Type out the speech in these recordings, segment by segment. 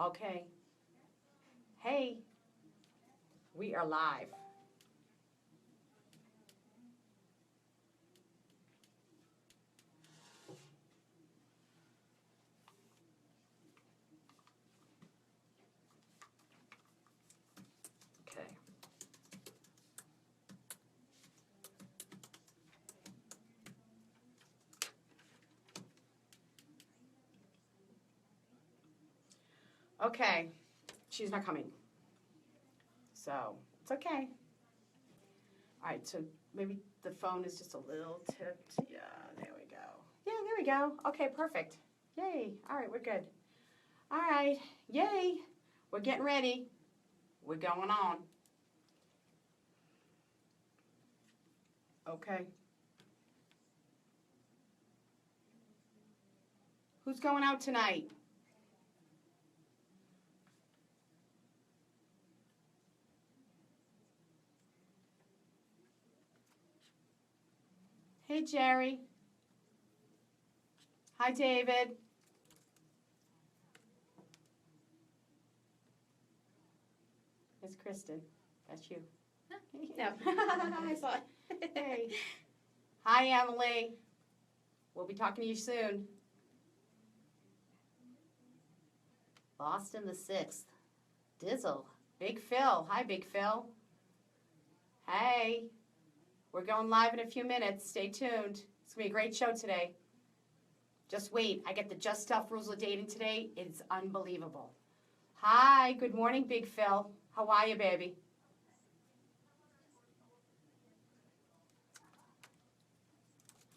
Okay. Hey, we are live. Okay. Okay. She's not coming. So, it's okay. All right, so maybe the phone is just a little tipped. Yeah, there we go. Yeah, there we go. Okay, perfect. Yay. All right, we're good. All right. Yay. We're getting ready. We're going on. Okay. Who's going out tonight? Hey, Jerry. Hi, David. It's Kristen. That's you. No. I saw it. Hey. Hi, Emily. We'll be talking to you soon. Lost in the 6th. Dizzle. Big Phil. Hi, Big Phil. Hey. We're going live in a few minutes. Stay tuned. It's going to be a great show today. Just wait. I get the Just Stuff rules of dating today. It's unbelievable. Hi. Good morning, Big Phil. How are you, baby?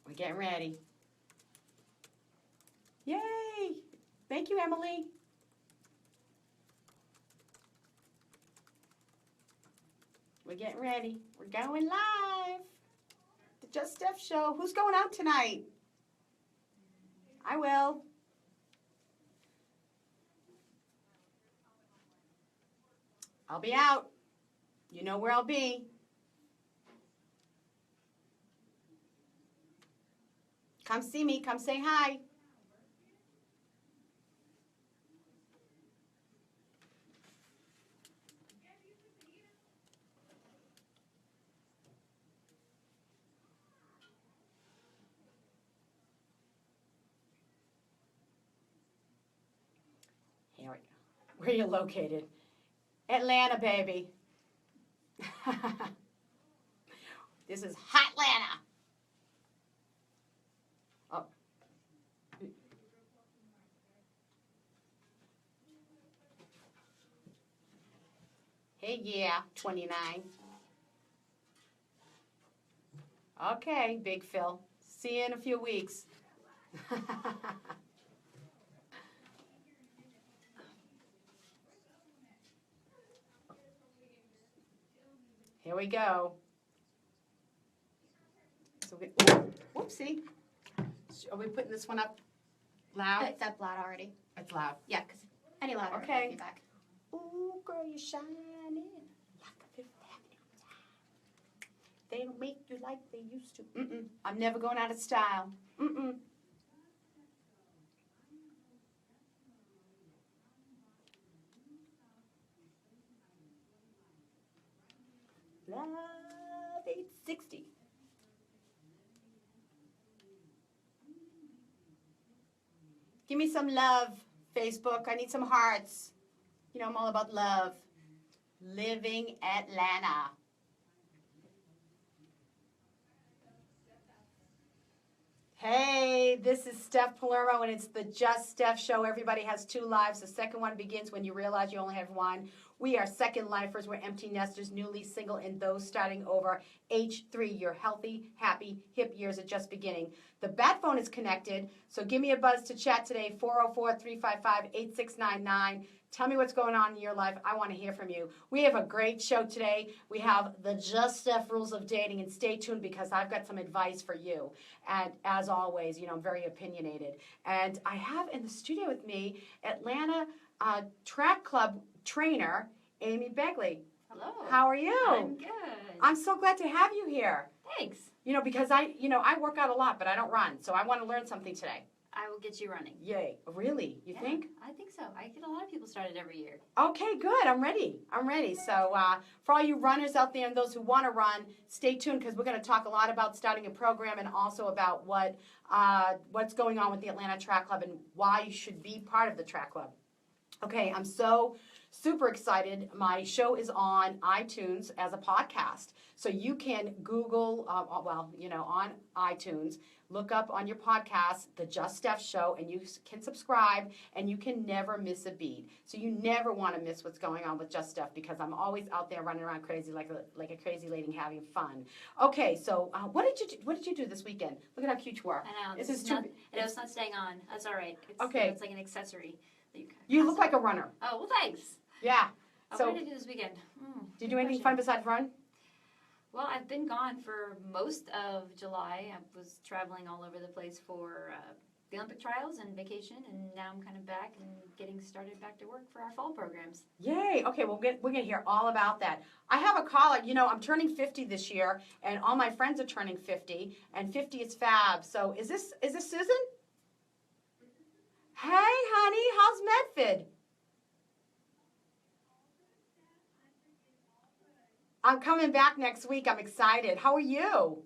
We're getting ready. Yay! Thank you, Emily. We're getting ready. We're going live. The Just Steph show. Who's going out tonight? I will. I'll be out. You know where I'll be. Come see me. Come say hi. Here we go. Where are you located? Atlanta, baby. This is hot Atlanta. Oh. Hey, yeah, 29. Okay, Big Phil. See you in a few weeks. Here we go. So whoopsie. Are we putting this one up loud? It's up loud already. It's loud. Yeah, because any louder Okay. will be back. Ooh, girl, you're shining like a Fifth Avenue. They don't make you like they used to. Mm-mm. I'm never going out of style. Mm-mm. Love 860. Give me some love, Facebook. I need some hearts. You know, I'm all about love. Living Atlanta. Hey, this is Steph Palermo, and it's the Just Steph Show. Everybody has 2 lives. The second one begins when you realize you only have 1. We are second lifers. We're empty nesters, newly single, and those starting over. H3, your healthy, happy, hip years are just beginning. The bat phone is connected, so give me a buzz to chat today, 404-355-8699. Tell me what's going on in your life. I want to hear from you. We have a great show today. We have the Just Steph rules of dating, and stay tuned because I've got some advice for you. And as always, you know, I'm very opinionated. And I have in the studio with me Atlanta Track Club trainer, Amy Begley. Hello. How are you? I'm good. I'm so glad to have you here. Thanks. You know, because I work out a lot, but I don't run. So I want to learn something today. I will get you running. Yay. Really? You think? I think so. I get a lot of people started every year. Okay, good. I'm ready. So for all you runners out there and those who want to run, stay tuned because we're going to talk a lot about starting a program and also about what's going on with the Atlanta Track Club and why you should be part of the track club. Okay, I'm so super excited. My show is on iTunes as a podcast. So you can Google, on iTunes, look up on your podcast, The Just Steph Show, and you can subscribe, and you can never miss a beat. So you never want to miss what's going on with Just Steph because I'm always out there running around crazy like a crazy lady having fun. Okay, so what did you do this weekend? Look at how cute you are. I know. This is not, it's not staying on. That's all right. Okay. It's like an accessory. That you look like a runner. Oh, well, thanks. Yeah. So, what did I do this weekend? Did you do anything fun besides run? Well, I've been gone for most of July. I was traveling all over the place for the Olympic trials and vacation, and now I'm kind of back and getting started back to work for our fall programs. Yay! Okay, we're going to hear all about that. I have a caller. You know, I'm turning 50 this year, and all my friends are turning 50, and 50 is fab. So is this Susan? Hey, honey, how's Medford? I'm coming back next week. I'm excited. How are you?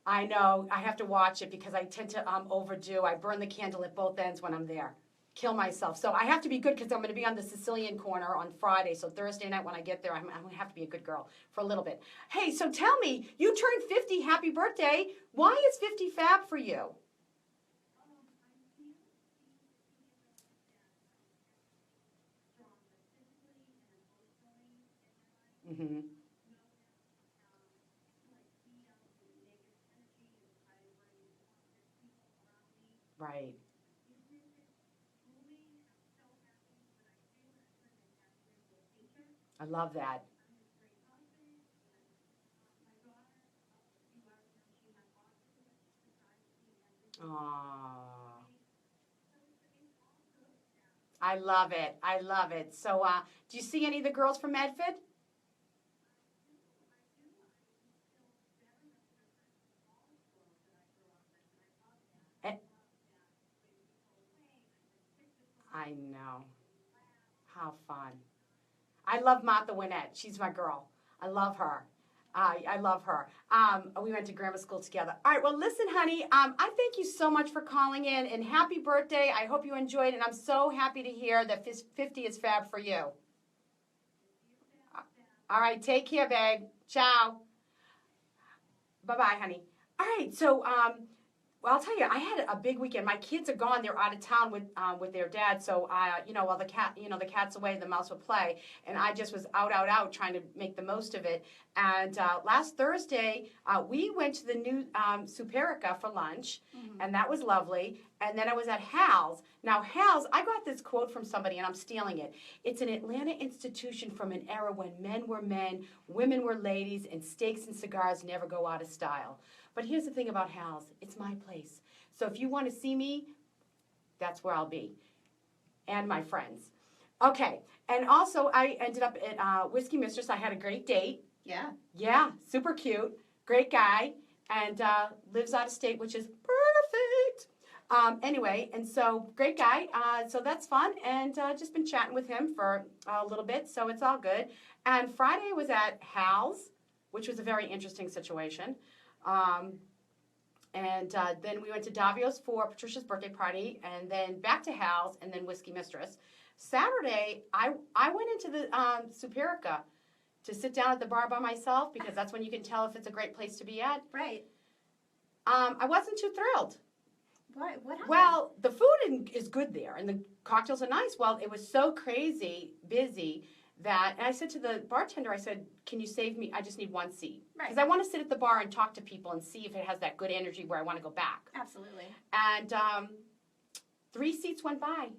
I know. I have to watch it because I tend to overdo. I burn the candle at both ends when I'm there. Kill myself. So I have to be good because I'm going to be on the Sicilian corner on Friday. So Thursday night when I get there, I'm going to have to be a good girl for a little bit. Hey, so tell me, you turned 50. Happy birthday. Why is 50 fab for you? Mm-hmm. Right. I love that. Aww. I love it. I love it. So, do you see any of the girls from Medford? I know. How fun. I love Martha Winnett. She's my girl. I love her. I love her. We went to grammar school together. All right, well, listen, honey, I thank you so much for calling in, and happy birthday. I hope you enjoyed it, and I'm so happy to hear that 50 is fab for you. All right, take care, babe. Ciao. Bye-bye, honey. All right, so well, I'll tell you, I had a big weekend. My kids are gone; they're out of town with their dad. So, while the cat's away, the mouse will play. And I just was out, trying to make the most of it. And last Thursday, we went to the new Superica for lunch, and that was lovely. And then I was at Hal's. Now, Hal's, I got this quote from somebody, and I'm stealing it. It's an Atlanta institution from an era when men were men, women were ladies, and steaks and cigars never go out of style. But here's the thing about Hal's. It's my place. So if you want to see me, that's where I'll be. And my friends. Okay. And also, I ended up at Whiskey Mistress. I had a great date. Yeah. Yeah. Super cute. Great guy. And lives out of state, which is perfect. Anyway, and so great guy. So that's fun. And just been chatting with him for a little bit. So it's all good. And Friday was at Hal's, which was a very interesting situation. Then we went to Davio's for Patricia's birthday party, and then back to Hal's, and then Whiskey Mistress. Saturday, I went into the Superica to sit down at the bar by myself because that's when you can tell if it's a great place to be at. Right. I wasn't too thrilled. What happened? Well, the food is good there, and the cocktails are nice. Well, it was so crazy busy that, and I said to the bartender, I said, can you save me? I just need one seat. Right. Because I want to sit at the bar and talk to people and see if it has that good energy where I want to go back. Absolutely. And 3 seats went by,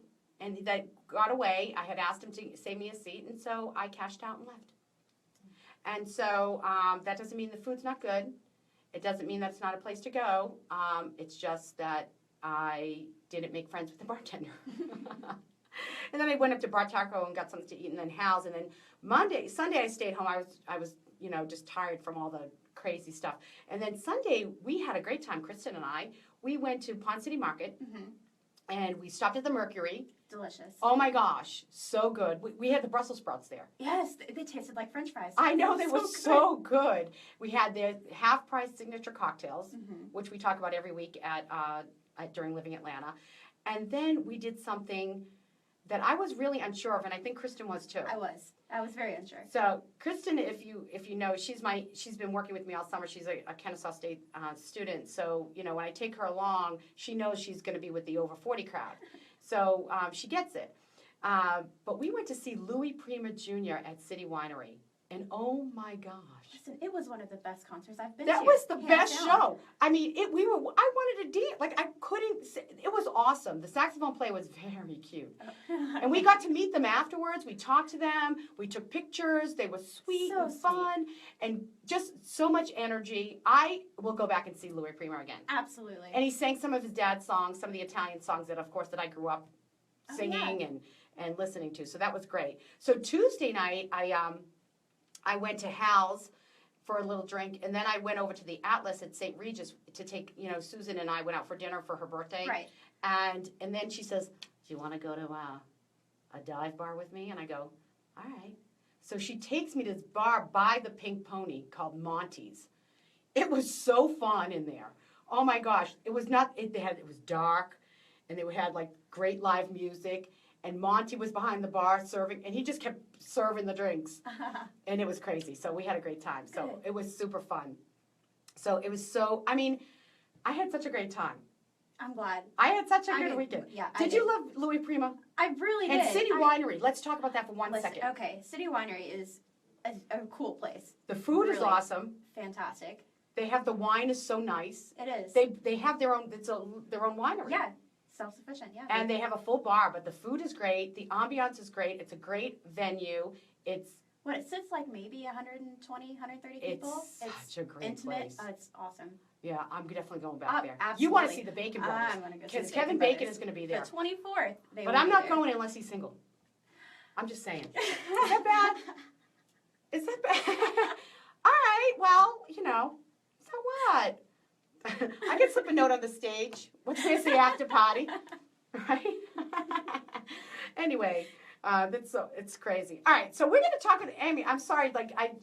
and that got away. I had asked him to save me a seat, and so I cashed out and left. And so that doesn't mean the food's not good. It doesn't mean that it's not a place to go. It's just that I didn't make friends with the bartender. And then I went up to Bar Taco and got something to eat, and then Hal's. And then Sunday I stayed home. I was just tired from all the crazy stuff. And then Sunday, we had a great time, Kristen and I. We went to Pond City Market, and we stopped at the Mercury. Delicious. Oh my gosh, so good. We had the Brussels sprouts there. Yes, they tasted like French fries. I know, they were good. so good. We had their half-price signature cocktails, which we talk about every week at during Living Atlanta. And then we did something that I was really unsure of, and I think Kristen was too. I was very unsure. So Kristen, if you know, she's been working with me all summer. She's a Kennesaw State student. So when I take her along, she knows she's going to be with the over 40 crowd. So she gets it. But we went to see Louis Prima Jr. at City Winery, and oh my gosh. Listen, it was one of the best concerts I've been to. That was the hands best down. show. I mean, I wanted to dance. Like, I couldn't, it was awesome. The saxophone player was very cute. And we got to meet them afterwards. We talked to them. We took pictures. They were sweet So and fun and just so much energy. I will go back and see Louis Prima again. Absolutely. And he sang some of his dad's songs, some of the Italian songs that, of course, that I grew up singing and listening to. So that was great. So Tuesday night, I went to Hal's for a little drink, and then I went over to the Atlas at St. Regis to take, Susan and I went out for dinner for her birthday. Right. And then she says, do you want to go to a dive bar with me? And I go, all right. So she takes me to this bar by the Pink Pony called Monty's. It was so fun in there. Oh my gosh. It was dark, and they had like great live music. And Monty was behind the bar serving, and he just kept serving the drinks. And it was crazy. So we had a great time. So it was super fun. So it was I had such a great time. I'm glad. I had such a good weekend. Yeah. Did you love Louis Prima? I really did. And City Winery. Let's talk about that for one second. Okay, City Winery is a cool place. The food is Really awesome. Fantastic. They have the wine is so nice. It is. They have their own winery. Yeah. Self-sufficient, yeah. And they have a full bar, but the food is great. The ambiance is great. It's a great venue. It sits like maybe 120, 130 people. It's such a great intimate. place. It's awesome. Yeah, I'm definitely going back there. Absolutely. You want to see the Bacon Brothers. I'm going to go see Because the Kevin Bacon is going to be there. The 24th. But I'm not going unless he's single. I'm just saying. Is that bad? Is that bad? All right, well, so what? I can slip a note on the stage. What's this, the after party? Right? Anyway, it's crazy. All right, so we're going to talk with Amy. I'm sorry,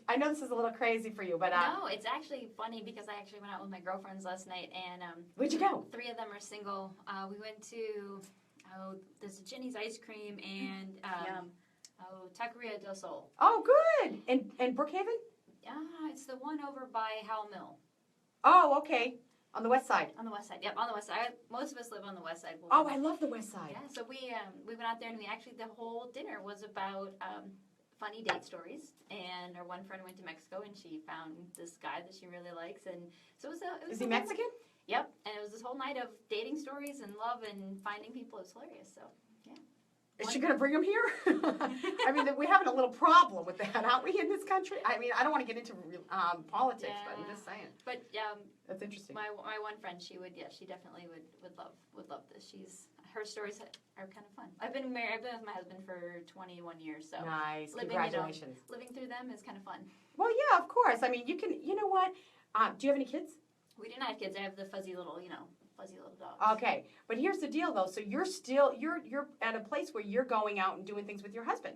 I know this is a little crazy for you, but no, it's actually funny because I actually went out with my girlfriends last night, and where'd you go? 3 of them are single. We went to there's a Ginny's ice cream and Taqueria del Sol. Oh, good. In Brookhaven? It's the one over by Howell Mill. Oh, okay. On the west side. On the west side, yep, on the west side. Most of us live on the west side. Oh, I love the west side. Yeah, so we went out there, and the whole dinner was about funny date stories. And our one friend went to Mexico, and she found this guy that she really likes, and so it was. Is he Mexican? Yep, and it was this whole night of dating stories and love and finding people. It was hilarious. So yeah. Is she going to bring him here? I mean, we're having a little problem with that, aren't we, in this country? I mean, I don't want to get into politics, but I'm just saying. But that's interesting. My one friend, she definitely would love this. Her stories are kind of fun. I've been with my husband for 21 years, so nice. Congratulations. Living through them is kind of fun. Well, yeah, of course. I mean, you know what? Do you have any kids? We do not have kids. I have the fuzzy little dogs. Okay, but here's the deal, though. So you're at a place where you're going out and doing things with your husband.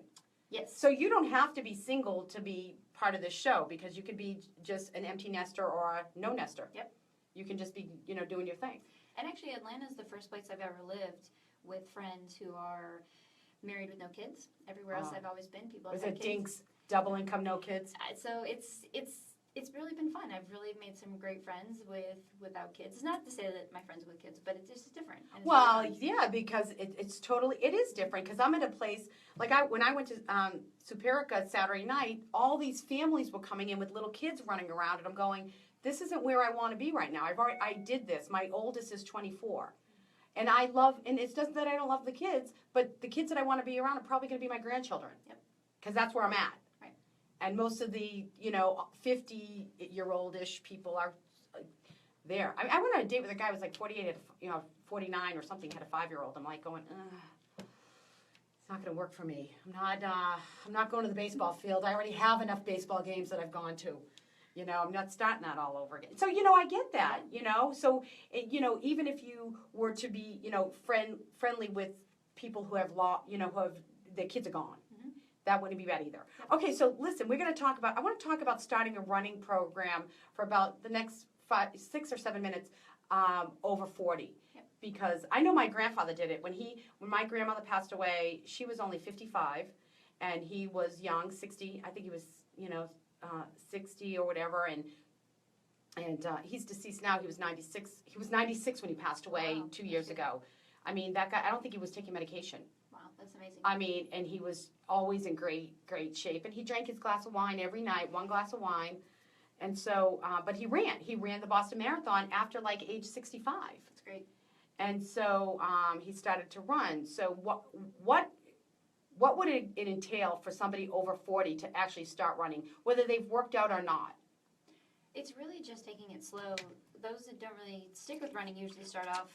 Yes. So you don't have to be single to be part of this show, because you could be just an empty nester or a no nester. Yep. You can just be, doing your thing. And actually, Atlanta's the first place I've ever lived with friends who are married with no kids. Everywhere else I've always been, people have Was had it kids. dinks, double income, no kids? So it's really been fun. I've really made some great friends without kids. It's not to say that my friends with kids, but it's just different. And Well, yeah, because it is different. Because I'm at a place, when I went to Superica Saturday night, all these families were coming in with little kids running around, and I'm going, this isn't where I want to be right now. I did this. My oldest is 24. And it's just that I don't love the kids, but the kids that I want to be around are probably going to be my grandchildren. Yep. Because that's where I'm at. Right. And most of the, 50-year-old-ish people are there. I went on a date with a guy who was like 48, 49 or something, had a 5-year-old. I'm like going, it's not going to work for me. I'm not going to the baseball field. I already have enough baseball games that I've gone to. You know, I'm not starting that all over again. So, you know, I get that, you know. So, you know, even if you were to be, you know, friendly with people who have who have, their kids are gone. Mhm. That wouldn't be bad either. Okay, so listen, I want to talk about starting a running program for about the next 6 or 7 minutes over 40. Yep. Because I know my grandfather did it. When my grandmother passed away, she was only 55, and he was young, 60. I think he was, 60 or whatever, and he's deceased now. He was 96. He was 96 when he passed away Wow. 2 years ago. I mean, that guy, I don't think he was taking medication. Wow, that's amazing. I mean, and he was always in great shape. And he drank his glass of wine every night, one glass of wine. And so, but he ran the Boston Marathon after like age 65. That's great. And so he started to run. So what would it entail for somebody over 40 to actually start running, whether they've worked out or not? It's really just taking it slow. Those that don't really stick with running usually start off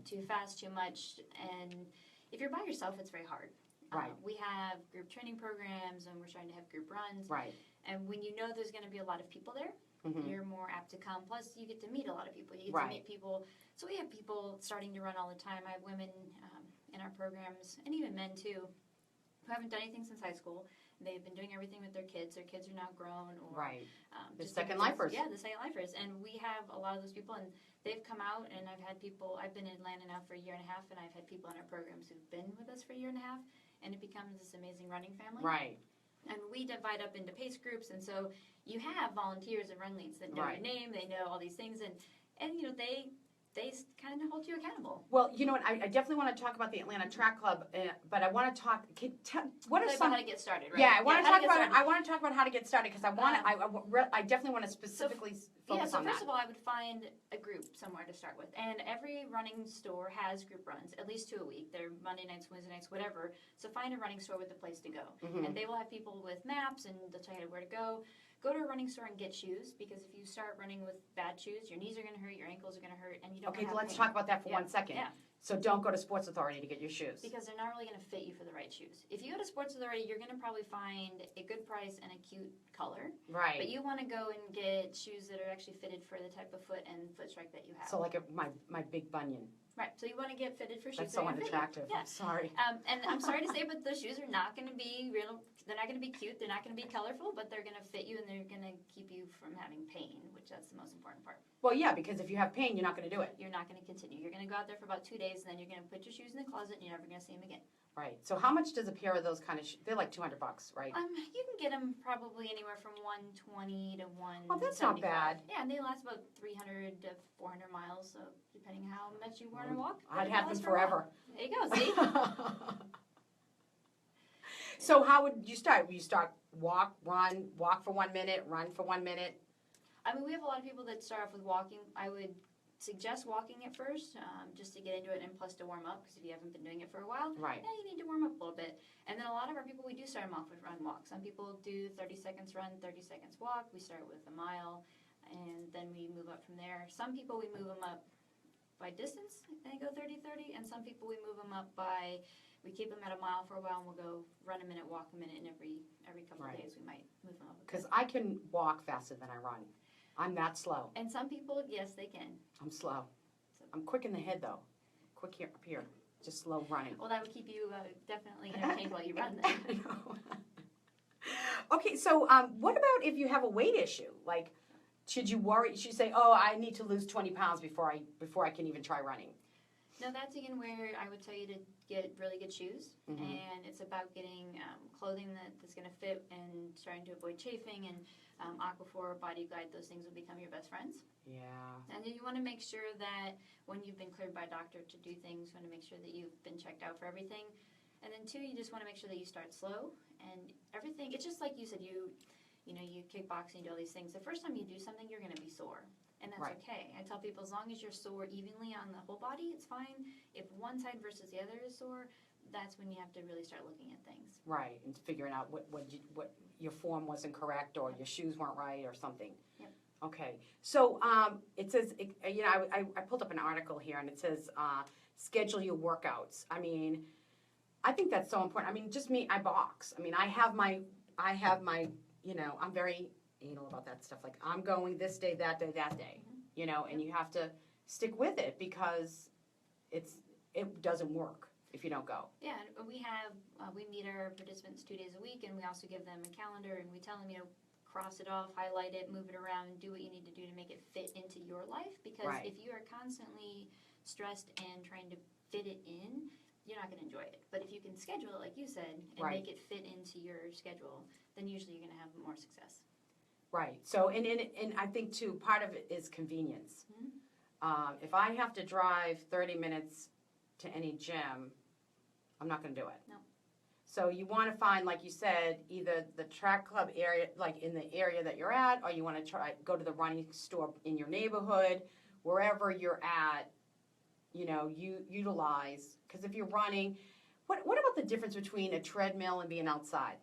too fast, too much, and if you're by yourself, it's very hard. Right. We have group training programs, and we're trying to have group runs. Right. And when you know there's going to be a lot of people there, Mm-hmm. you're more apt to come. Plus, you get to meet a lot of people. You get Right. to meet people. So we have people starting to run all the time. I have women in our programs, and even men too, who haven't done anything since high school. They've been doing everything with their kids. Their kids are now grown. Or, Right. The just second different lifers. things. Yeah, the second lifers. And we have a lot of those people, and they've come out, and I've had people, I've been in Atlanta now for a year and a half, and I've had people in our programs who've been with us for a year and a half, and it becomes this amazing running family. Right. And we divide up into pace groups, and so you have volunteers and run leads that know Right. your name, they know all these things, and they kind of hold you accountable. Well, you know what? I definitely want to talk about the Atlanta Track Club, but I want to talk. What are About some? how to get started, right? Yeah, I want to how talk get about. started. I want to talk about how to get started because I definitely want to specifically focus So on first that. of all, I would find a group somewhere to start with. And every running store has group runs, at least 2 a week. They're Monday nights, Wednesday nights, whatever. So find a running store with a place to go. Mhm. And they will have people with maps, and they'll tell you where to go. Go to a running store and get shoes, because if you start running with bad shoes, your knees are going to hurt, your ankles are going to hurt, and you don't Okay, have let's pain. talk about that for Yeah. 1 second. Yeah. So don't go to Sports Authority to get your shoes. Because they're not really going to fit you for the right shoes. If you go to Sports Authority, you're going to probably find a good price and a cute color. Right. But you want to go and get shoes that are actually fitted for the type of foot and foot strike that you have. So like my big bunion. Right. So you want to get fitted for shoes. That's that so are gonna fit you. unattractive. Yeah. I'm sorry. And I'm sorry to say, but those shoes are not going to be real. They're not going to be cute. They're not going to be colorful, but they're going to fit you, and they're going to keep you from having pain, which that's the most important part. Well, yeah, because if you have pain, you're not going to do it. You're not going to continue. You're going to go out there for about 2 days, and then you're going to put your shoes in the closet, and you're never going to see them again. Right. So how much does a pair of those kind of shoes? They're like $200, right? You can get them probably anywhere from 120 to 175. Oh, that's not bad. Yeah, and they last about 300 to 400 miles, so depending on how much you want to walk. I'd they have them last for a while. forever. There you go, see? So how would you start? Would you start walk for 1 minute, run for 1 minute? I mean, we have a lot of people that start off with walking. I would suggest walking at first, just to get into it, and plus to warm up, because if you haven't been doing it for a while, Right. yeah, you need to warm up a little bit. And then a lot of our people, we do start them off with run walk. Some people do 30 seconds run, 30 seconds walk. We start with a mile, and then we move up from there. Some people, we move them up by distance, and they go 30-30, and some people, we move them up by, we keep them at a mile for a while, and we'll go run a minute, walk a minute, and every couple Right. of days we might move them up. Because I can walk faster than I run. I'm that slow. And some people, yes, they can. I'm slow. I'm quick in the head though. Quick here, up here. Just slow running. Well, that would keep you definitely entertained while you run then. I know. Okay, so what about if you have a weight issue? Like, should you worry? Should you say, "Oh, I need to lose 20 pounds before I can even try running"? No, that's again where I would tell you to get really good shoes, Mhm. and it's about getting clothing that's going to fit and trying to avoid chafing, and Aquaphor, Body Glide, those things will become your best friends. Yeah. And then you want to make sure that when you've been cleared by a doctor to do things, you want to make sure that you've been checked out for everything. And then two, you just want to make sure that you start slow, and everything, it's just like you said, you kickbox and you do all these things. The first time you do something, you're going to be sore. And that's Right. okay. I tell people, as long as you're sore evenly on the whole body, it's fine. If one side versus the other is sore, that's when you have to really start looking at things. Right, and figuring out what your form wasn't correct, or your shoes weren't right, or something. Yep. Okay, so it says, I pulled up an article here, and it says schedule your workouts. I mean, I think that's so important. I mean, just me, I box. I mean, I have my, I'm very anal about that stuff. Like, I'm going this day, that day, that day, you know, and you have to stick with it because it doesn't work if you don't go. Yeah, and we meet our participants 2 days a week, and we also give them a calendar, and we tell them, cross it off, highlight it, move it around, do what you need to do to make it fit into your life. Because Right. if you are constantly stressed and trying to fit it in, you're not going to enjoy it. But if you can schedule it, like you said, and Right. make it fit into your schedule, then usually you're going to have more success. Right. So, and I think, too, part of it is convenience. Mhm. If I have to drive 30 minutes to any gym, I'm not going to do it. No. So you want to find, like you said, either the track club area, like in the area that you're at, or you want to go to the running store in your neighborhood, wherever you're at, you utilize. Because if you're running, what about the difference between a treadmill and being outside?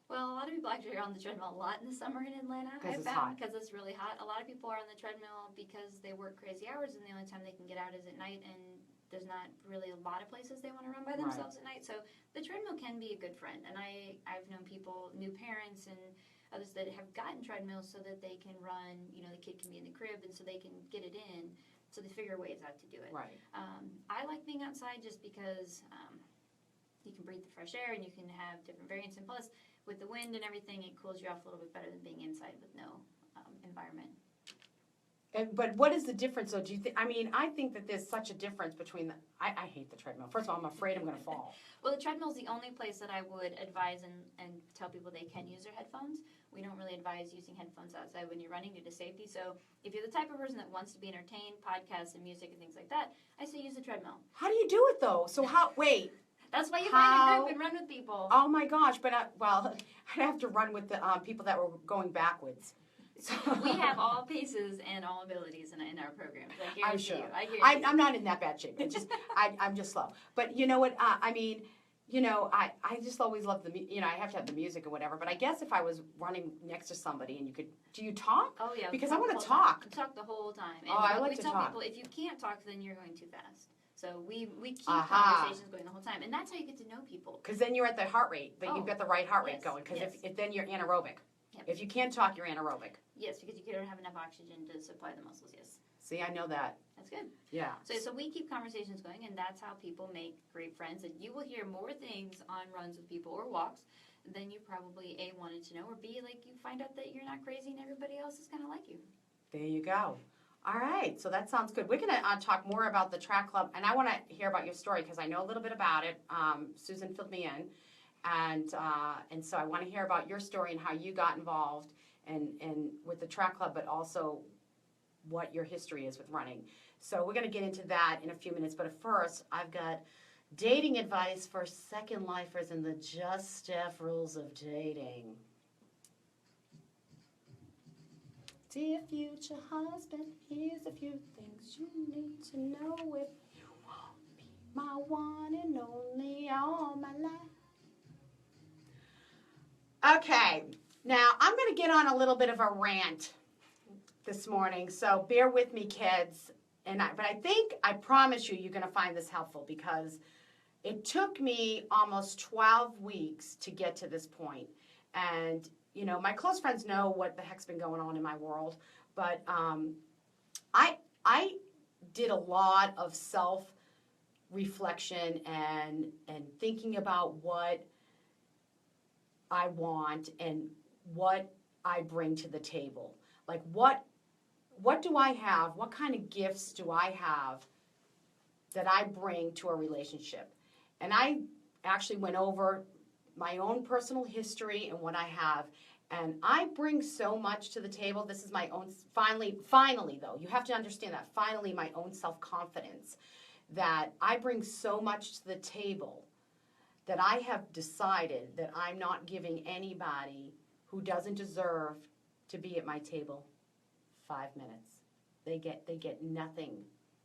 Well, a lot of people actually are on the treadmill a lot in the summer in Atlanta. 'Cause I've it's found hot. because it's really hot. A lot of people are on the treadmill because they work crazy hours, and the only time they can get out is at night, and there's not really a lot of places they want to run by themselves at night. So the treadmill can be a good friend. And I've known people, new parents and others that have gotten treadmills so that they can run, the kid can be in the crib, and so they can get it in. So they figure ways out to do it. Right. I like being outside just because you can breathe the fresh air, and you can have different variants. And plus, with the wind and everything, it cools you off a little bit better than being inside with no environment. But what is the difference, though? Do you think? I mean, I think that there's such a difference between I hate the treadmill. First of all, I'm afraid I'm going to fall. Well, the treadmill is the only place that I would advise and tell people they can use their headphones. We don't really advise using headphones outside when you're running due to safety. So if you're the type of person that wants to be entertained, podcasts and music and things like that, I say use a treadmill. How do you do it, though? So wait. That's why you find a group and run with people. Oh, my gosh. But, I'd have to run with the people that were going backwards. So We have all paces and all abilities in our programs. I guarantee I'm sure. you. I guarantee I'm not in that bad shape. It's just I'm just slow. But you know what? I just always love I have to have the music or whatever. But I guess if I was running next to somebody and do you talk? Oh, yeah. Because we I wanna the whole talk. time. Talk the whole time. And I like we to tell talk. people, if you can't talk, then you're going too fast. So we keep Aha. conversations going the whole time. And that's how you get to know people. Because then you're at the heart rate. That you've got the right heart rate yes, going. Because yes. if then you're anaerobic. Yep. If you can't talk, you're anaerobic. Yes, because you don't have enough oxygen to supply the muscles, yes. See, I know that. That's good. Yeah. So we keep conversations going, and that's how people make great friends. And you will hear more things on runs with people or walks than you probably, A, wanted to know, or B, like you find out that you're not crazy and everybody else is kind of like you. There you go. All right, so that sounds good. We're going to talk more about the track club, and I want to hear about your story because I know a little bit about it. Susan filled me in, and so I want to hear about your story and how you got involved and with the track club, but also what your history is with running. So we're going to get into that in a few minutes, but first, I've got dating advice for second lifers and the Just Steph rules of dating. Dear future husband, here's a few things you need to know if you want to be my one and only all my life. Okay, now I'm going to get on a little bit of a rant this morning, so bear with me, kids. But I promise you're going to find this helpful because it took me almost 12 weeks to get to this point. And my close friends know what the heck's been going on in my world, but I did a lot of self-reflection and thinking about what I want and what I bring to the table. Like what do I have? What kind of gifts do I have that I bring to a relationship? And I actually went over my own personal history and what I have. And I bring so much to the table. This is my own, finally though, you have to understand that, finally my own self-confidence, that I bring so much to the table that I have decided that I'm not giving anybody who doesn't deserve to be at my table 5 minutes. They get nothing.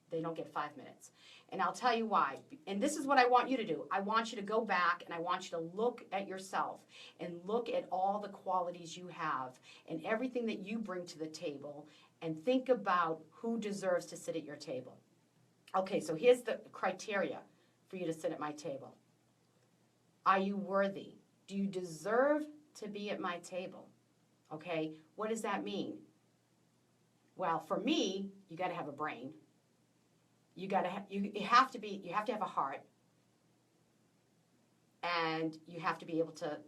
They don't get 5 minutes. And I'll tell you why. And this is what I want you to do. I want you to go back and I want you to look at yourself and look at all the qualities you have and everything that you bring to the table and think about who deserves to sit at your table. Okay, so here's the criteria for you to sit at my table. Are you worthy? Do you deserve to be at my table? Okay, what does that mean? Well, for me, you got to have a brain. You have to have a heart, and you have to be able to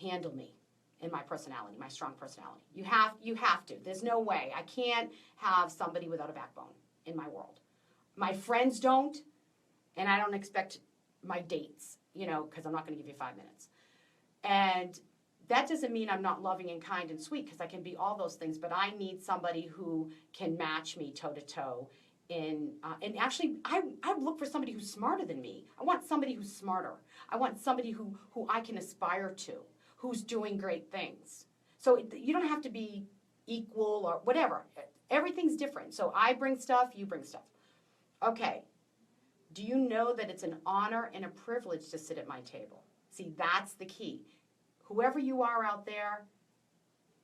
handle me and my personality, my strong personality. You have to. There's no way. I can't have somebody without a backbone in my world. My friends don't, and I don't expect my dates, because I'm not going to give you 5 minutes. And that doesn't mean I'm not loving and kind and sweet, because I can be all those things, but I need somebody who can match me toe-to-toe. And actually, I look for somebody who's smarter than me. I want somebody who's smarter. I want somebody who I can aspire to, who's doing great things. So you don't have to be equal or whatever. Everything's different. So I bring stuff, you bring stuff. Okay. Do you know that it's an honor and a privilege to sit at my table? See, that's the key. Whoever you are out there,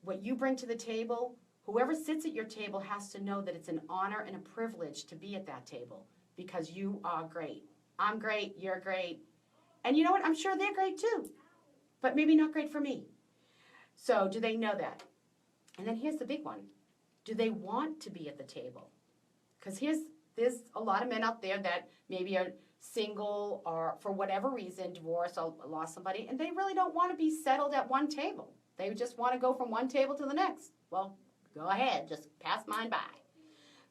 what you bring to the table, whoever sits at your table has to know that it's an honor and a privilege to be at that table, because you are great. I'm great, you're great. And you know what? I'm sure they're great too, but maybe not great for me. So do they know that? And then here's the big one. Do they want to be at the table? Because there's a lot of men out there that maybe are single or for whatever reason, divorced or lost somebody, and they really don't want to be settled at one table. They just want to go from one table to the next. Well, go ahead, just pass mine by.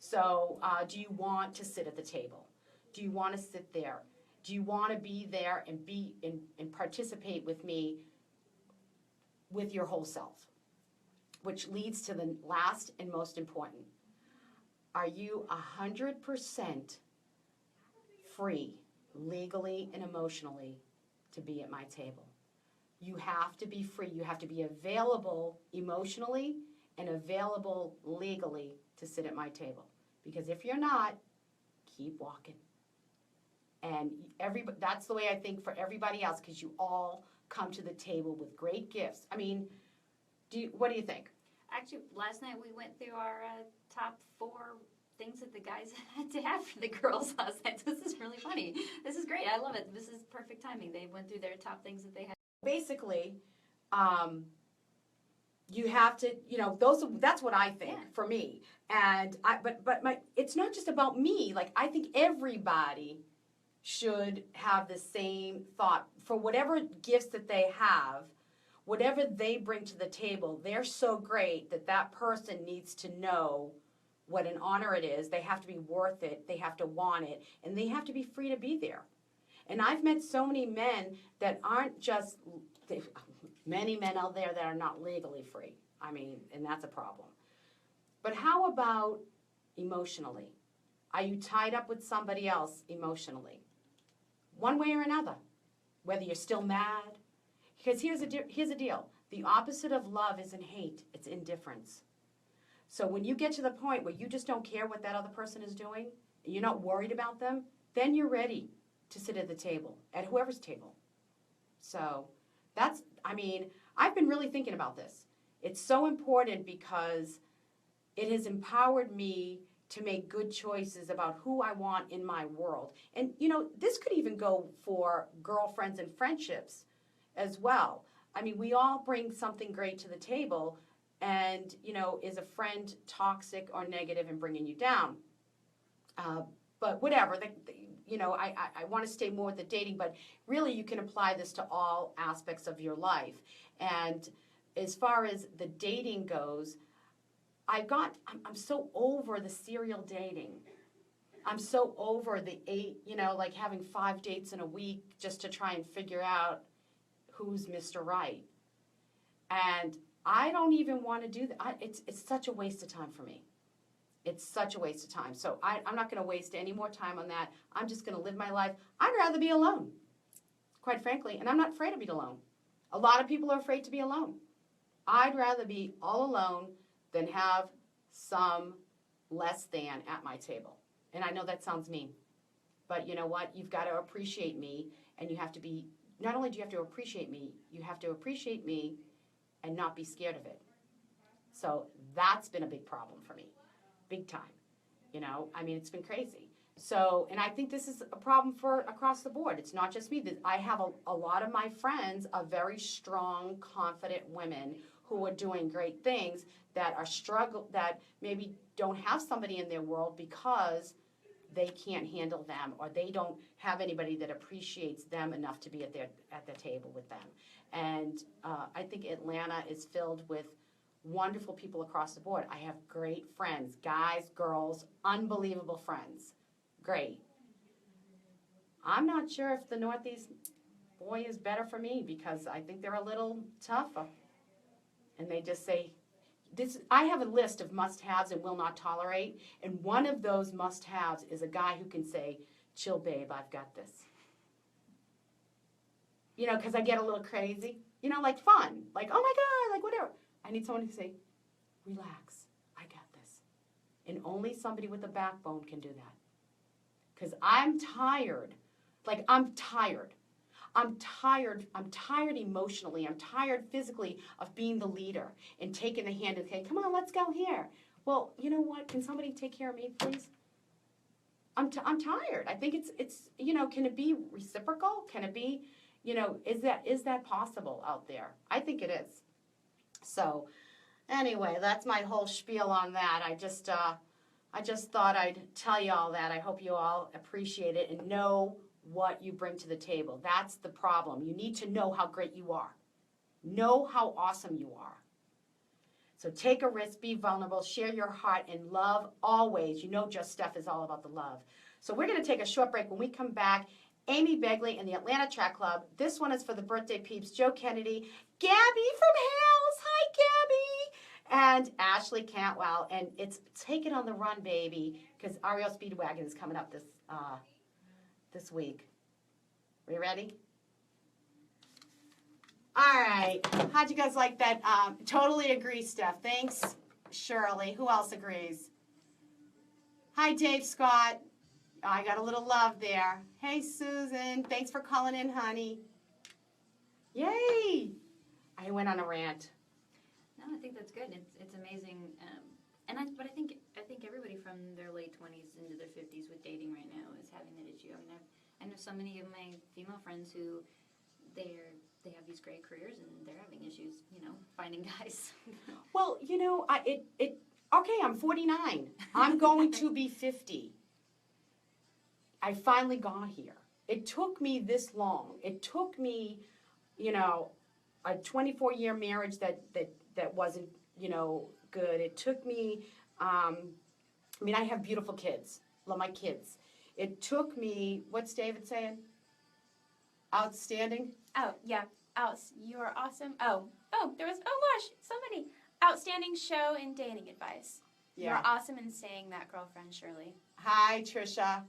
So do you want to sit at the table? Do you want to sit there? Do you want to be there and and participate with me with your whole self? Which leads to the last and most important. Are you 100% free, legally and emotionally, to be at my table? You have to be free. You have to be available emotionally and available legally to sit at my table. Because if you're not, keep walking. And that's the way I think for everybody else, because you all come to the table with great gifts. I mean, what do you think? Actually, last night we went through our top 4 things that the guys had to have for the girls last night. This is really funny. This is great. I love it. This is perfect timing. They went through their top things that they had. Basically, you have to, that's what I think for me. And it's not just about me. Like, I think everybody should have the same thought for whatever gifts that they have. Whatever they bring to the table, they're so great that person needs to know what an honor it is. They have to be worth it. They have to want it. And they have to be free to be there. And I've met so many men that aren't just, many men out there that are not legally free. I mean, and that's a problem. But how about emotionally? Are you tied up with somebody else emotionally? One way or another. Whether you're still mad. Because here's a deal. The opposite of love isn't hate, it's indifference. So when you get to the point where you just don't care what that other person is doing, and you're not worried about them, then you're ready to sit at the table, at whoever's table. So I've been really thinking about this. It's so important because it has empowered me to make good choices about who I want in my world. And, this could even go for girlfriends and friendships as well. I mean, we all bring something great to the table, and, is a friend toxic or negative and bringing you down? But whatever, I want to stay more with the dating, but really you can apply this to all aspects of your life. And as far as the dating goes, I'm so over the serial dating. I'm so over the 8, like having 5 dates in a week just to try and figure out who's Mr. Right. And I don't even want to do that. It's such a waste of time for me. It's such a waste of time. So I'm not going to waste any more time on that. I'm just going to live my life. I'd rather be alone, quite frankly. And I'm not afraid to be alone. A lot of people are afraid to be alone. I'd rather be all alone than have some less than at my table. And I know that sounds mean. But you know what? You've got to appreciate me. And you have to be, not only do you have to appreciate me, you have to appreciate me and not be scared of it. So that's been a big problem for me. Big time. It's been crazy. So, and I think this is a problem for across the board. It's not just me. I have a lot of my friends are very strong, confident women who are doing great things that that maybe don't have somebody in their world because they can't handle them, or they don't have anybody that appreciates them enough to be at the table with them. And I think Atlanta is filled with wonderful people across the board. I have great friends, guys, girls, unbelievable friends. Great. I'm not sure if the Northeast boy is better for me, because I think they're a little tougher. And they just say, I have a list of must-haves and will not tolerate, and one of those must-haves is a guy who can say, chill, babe, I've got this. You know, because I get a little crazy. You know, like fun. Like, oh my God, like whatever. I need someone to say, relax, I got this. And only somebody with a backbone can do that. Because I'm tired. Like, I'm tired. I'm tired emotionally. I'm tired physically of being the leader and taking the hand and saying, come on, let's go here. Well, you know what? Can somebody take care of me, please? I'm tired. I think it's you know, can it be reciprocal? Can it be, you know, is that possible out there? I think it is. So, anyway, that's my whole spiel on that. I just thought I'd tell you all that. I hope you all appreciate it and know what you bring to the table. That's the problem. You need to know how great you are. Know how awesome you are. So take a risk, be vulnerable, share your heart, and love always. You know, Just Steph is all about the love. So we're going to take a short break. When we come back, Amy Begley and the Atlanta Track Club. This one is for the birthday peeps, Joe Kennedy, Gabby from Hales. Hi, Gabby. And Ashley Cantwell. And it's Take It on the Run, baby, because REO Speedwagon is coming up this week. Are you ready? All right. How'd you guys like that? Totally agree, Steph. Thanks, Shirley. Who else agrees? Hi, Dave Scott. I got a little love there. Hey, Susan. Thanks for calling in, honey. Yay. I went on a rant. No, I think that's good. It's amazing. But I think everybody from their late 20s into their 50s with dating right now is having that issue. I mean, I know so many of my female friends who they have these great careers and they're having issues, you know, finding guys. Well, you know, okay, I'm 49. I'm going to be 50. I finally got here. It took me this long. It took me, you know, a 24-year marriage that wasn't, you know, good. It took me, I mean, I have beautiful kids. Love my kids. It took me, what's David saying? Outstanding? Oh, yeah. You are awesome. Oh, there was, oh gosh, so many. Outstanding show and dating advice. Yeah. You're awesome in saying that, girlfriend Shirley. Hi, Trisha.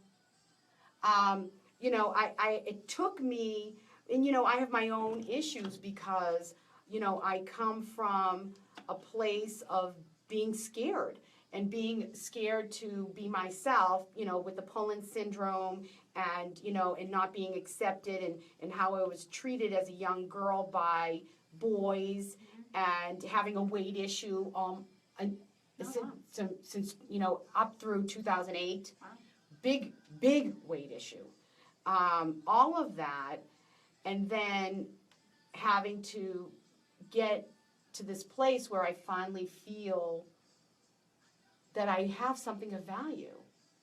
You know, it took me, and you know, I have my own issues because, you know, I come from a place of being scared and being scared to be myself, you know, with the Poland syndrome and, you know, and not being accepted and how I was treated as a young girl by boys and having a weight issue since, you know, up through 2008. Wow. Big weight issue. All of that, and then having to get to this place where I finally feel that I have something of value.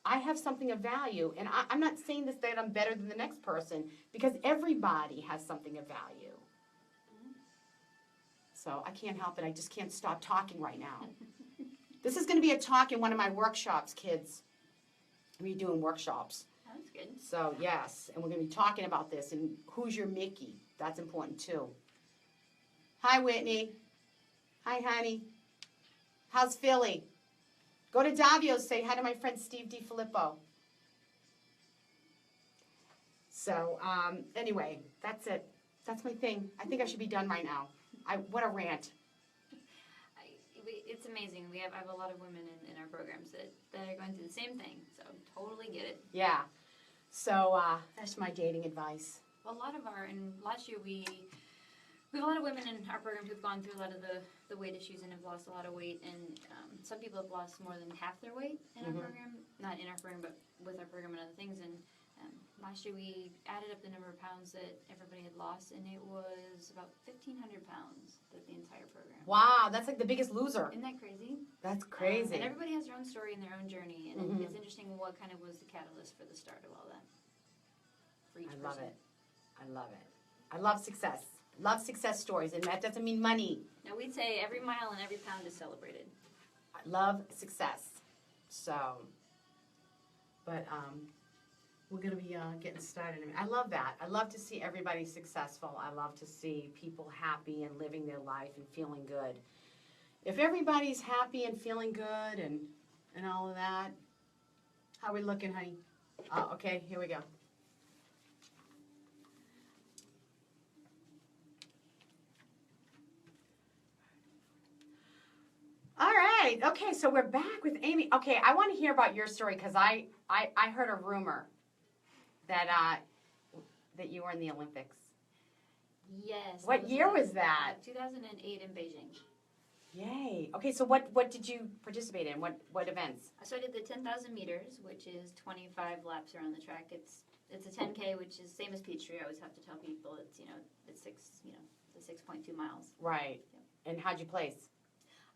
I have something of value, and I'm not saying this that I'm better than the next person, because everybody has something of value. So I can't help it. I just can't stop talking right now. This is going to be a talk in one of my workshops, kids. We're doing workshops. That's good. So, yes, and we're going to be talking about this, and who's your Mickey? That's important, too. Hi, Whitney. Hi, honey. How's Philly? Go to Davio's, say hi to my friend Steve DiFilippo. So, anyway, that's it. That's my thing. I think I should be done right now. What a rant. It's amazing. I have a lot of women in our programs that are going through the same thing, so totally get it. Yeah. So, that's my dating advice. Well, last year we have a lot of women in our program who've gone through a lot of the weight issues and have lost a lot of weight, and some people have lost more than half their weight in our program, not in our program, but with our program and other things, and Last year we added up the number of pounds that everybody had lost, and it was about 1,500 pounds that the entire program. Wow, that's like the biggest loser. Isn't that crazy? That's crazy. And everybody has their own story and their own journey, and Mhm. it's interesting what kind of was the catalyst for the start of all that. For each I love person. it. I love it. I love success. Love success stories, and that doesn't mean money. Now we'd say every mile and every pound is celebrated. I love success. So, but we're gonna be getting started. I love that. I love to see everybody successful. I love to see people happy and living their life and feeling good. If everybody's happy and feeling good and all of that, how we looking, honey? Okay, here we go. All right. Okay, so we're back with Amy. Okay, I want to hear about your story because I heard a rumor that that you were in the Olympics. Yes. What year was that? 2008 in Beijing. Yay. Okay, so what did you participate in? What events? So I did the 10,000 meters, which is 25 laps around the track. It's a 10K, which is same as Peachtree. I always have to tell people it's the 6.2 miles. Right. Yep. And how'd you place?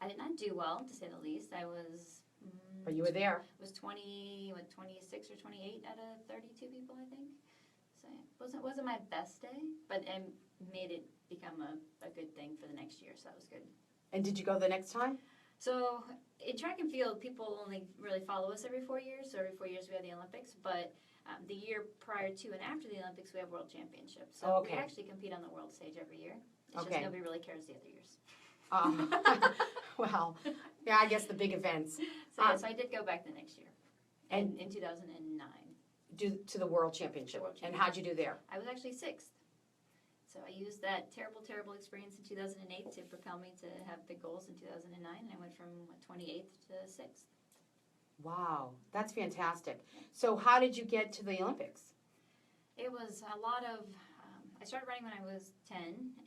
I did not do well, to say the least. I was. But you were there. Was 26 or 28 out of 32 people, I think. So it wasn't my best day, but it made it become a good thing for the next year. So that was good. And did you go the next time? So in track and field, people only really follow us every 4 years. So every 4 years we have the Olympics, but the year prior to and after the Olympics, we have World Championships. So we actually compete on the world stage every year. It's just nobody really cares the other years. Well, yeah, I guess the big events. So I did go back the next year, in 2009. To the World Championship. And how'd you do there? I was actually 6th. So I used that terrible experience in 2008 to propel me to have big goals in 2009. And I went from 28th to 6th. Wow, that's fantastic. So how did you get to the Olympics? It was a lot of, I started running when I was 10,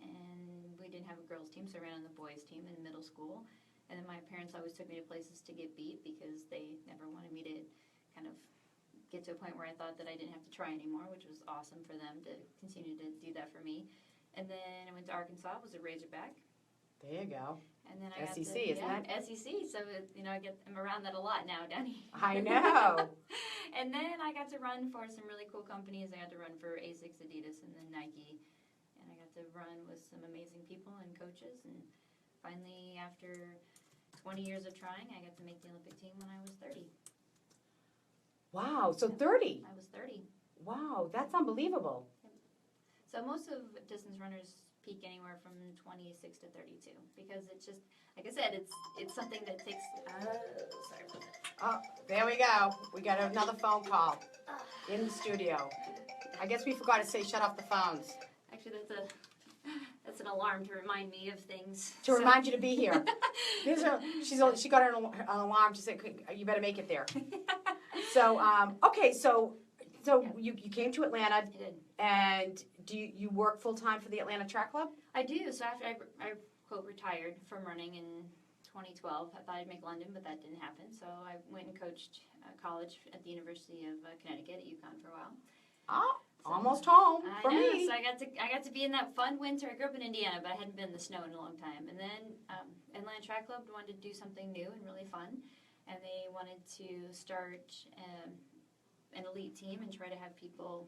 and we didn't have a girls' team, so I ran on the boys' team in middle school. And then my parents always took me to places to get beat because they never wanted me to kind of get to a point where I thought that I didn't have to try anymore, which was awesome for them to continue to do that for me. And then I went to Arkansas, was a Razorback. There you go. And then I SEC, got to, isn't it? SEC, so I'm around that a lot now down here. I know. And then I got to run for some really cool companies. I got to run for Asics, Adidas, and then Nike. And I got to run with some amazing people and coaches. And finally, after 20 years of trying, I got to make the Olympic team when I was 30. Wow, so 30. I was 30. Wow, that's unbelievable. So most of distance runners peak anywhere from 26 to 32 because it's just, like I said, it's something that takes. Sorry about that. Oh, there we go. We got another phone call in the studio. I guess we forgot to say shut off the phones. Actually, that's an alarm to remind me of things. To remind you to be here. She got an alarm to say you better make it there. So okay, so you came to Atlanta. I did. And do you work full time for the Atlanta Track Club? I do. So after I quote retired from running in 2012, I thought I'd make London, but that didn't happen. So I went and coached college at the University of Connecticut at UConn for a while. Oh, almost home for me. So I got to be in that fun winter. I grew up in Indiana, but I hadn't been in the snow in a long time. And then Atlanta Track Club wanted to do something new and really fun, and they wanted to start an elite team and try to have people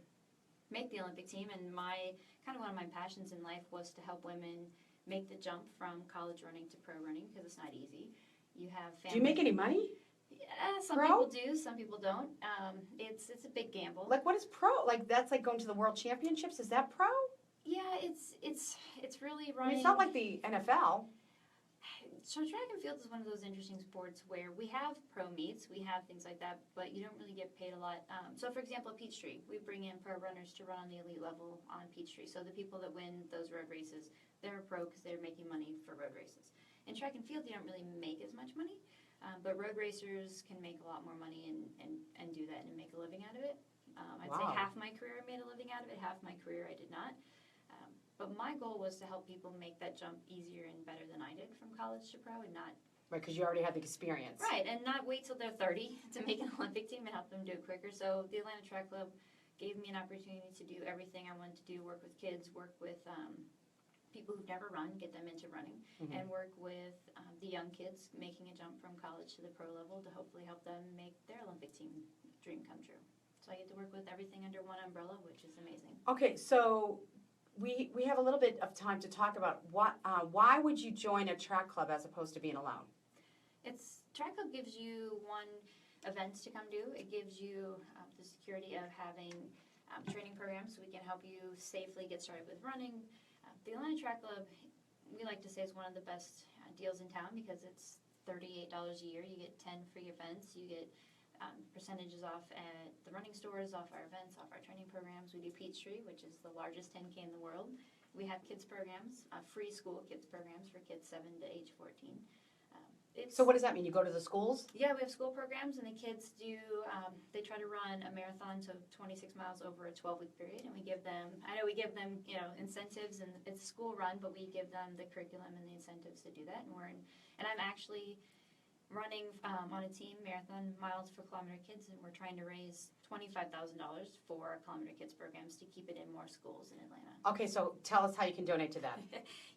make the Olympic team. And one of my passions in life was to help women make the jump from college running to pro running because it's not easy. You have family. Do you make any money? Yeah, some pro? people do, some people don't. It's a big gamble. Like what is pro? Like that's like going to the World Championships. Is that pro? Yeah, it's really running. I mean, it's not like the NFL. So track and field is one of those interesting sports where we have pro meets, we have things like that, but you don't really get paid a lot. So for example, Peachtree, we bring in pro runners to run on the elite level on Peachtree. So the people that win those road races, they're a pro because they're making money for road races. In track and field, you don't really make as much money, but road racers can make a lot more money and do that and make a living out of it. I'd say half my career I made a living out of it, half my career I did not. But my goal was to help people make that jump easier and better than I did from college to pro and not... Right, because you already had the experience. Right, and not wait till they're 30 to make an Olympic team and help them do it quicker. So the Atlanta Track Club gave me an opportunity to do everything I wanted to do, work with kids, work with people who've never run, get them into running, and work with the young kids making a jump from college to the pro level to hopefully help them make their Olympic team dream come true. So I get to work with everything under one umbrella, which is amazing. Okay, so we have a little bit of time to talk about why would you join a track club as opposed to being alone? Track club gives you events to come do. It gives you the security of having training programs so we can help you safely get started with running. The Atlanta Track Club, we like to say, is one of the best deals in town because it's $38 a year. You get 10 free events. You get percentages off at the running stores, off our events, off our training programs. We do Peachtree, which is the largest 10K in the world. We have kids programs, free school kids programs for kids 7 to age 14. So what does that mean? You go to the schools? Yeah, we have school programs, and the kids do, they try to run a marathon, so 26 miles over a 12-week period, and we give them, incentives, and it's a school run, but we give them the curriculum and the incentives to do that, and I'm actually running on a team, Marathon Miles for Kilometer Kids, and we're trying to raise $25,000 for Kilometer Kids programs to keep it in more schools in Atlanta. Okay, so tell us how you can donate to that.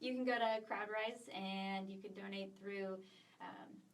You can go to CrowdRise, and you can donate through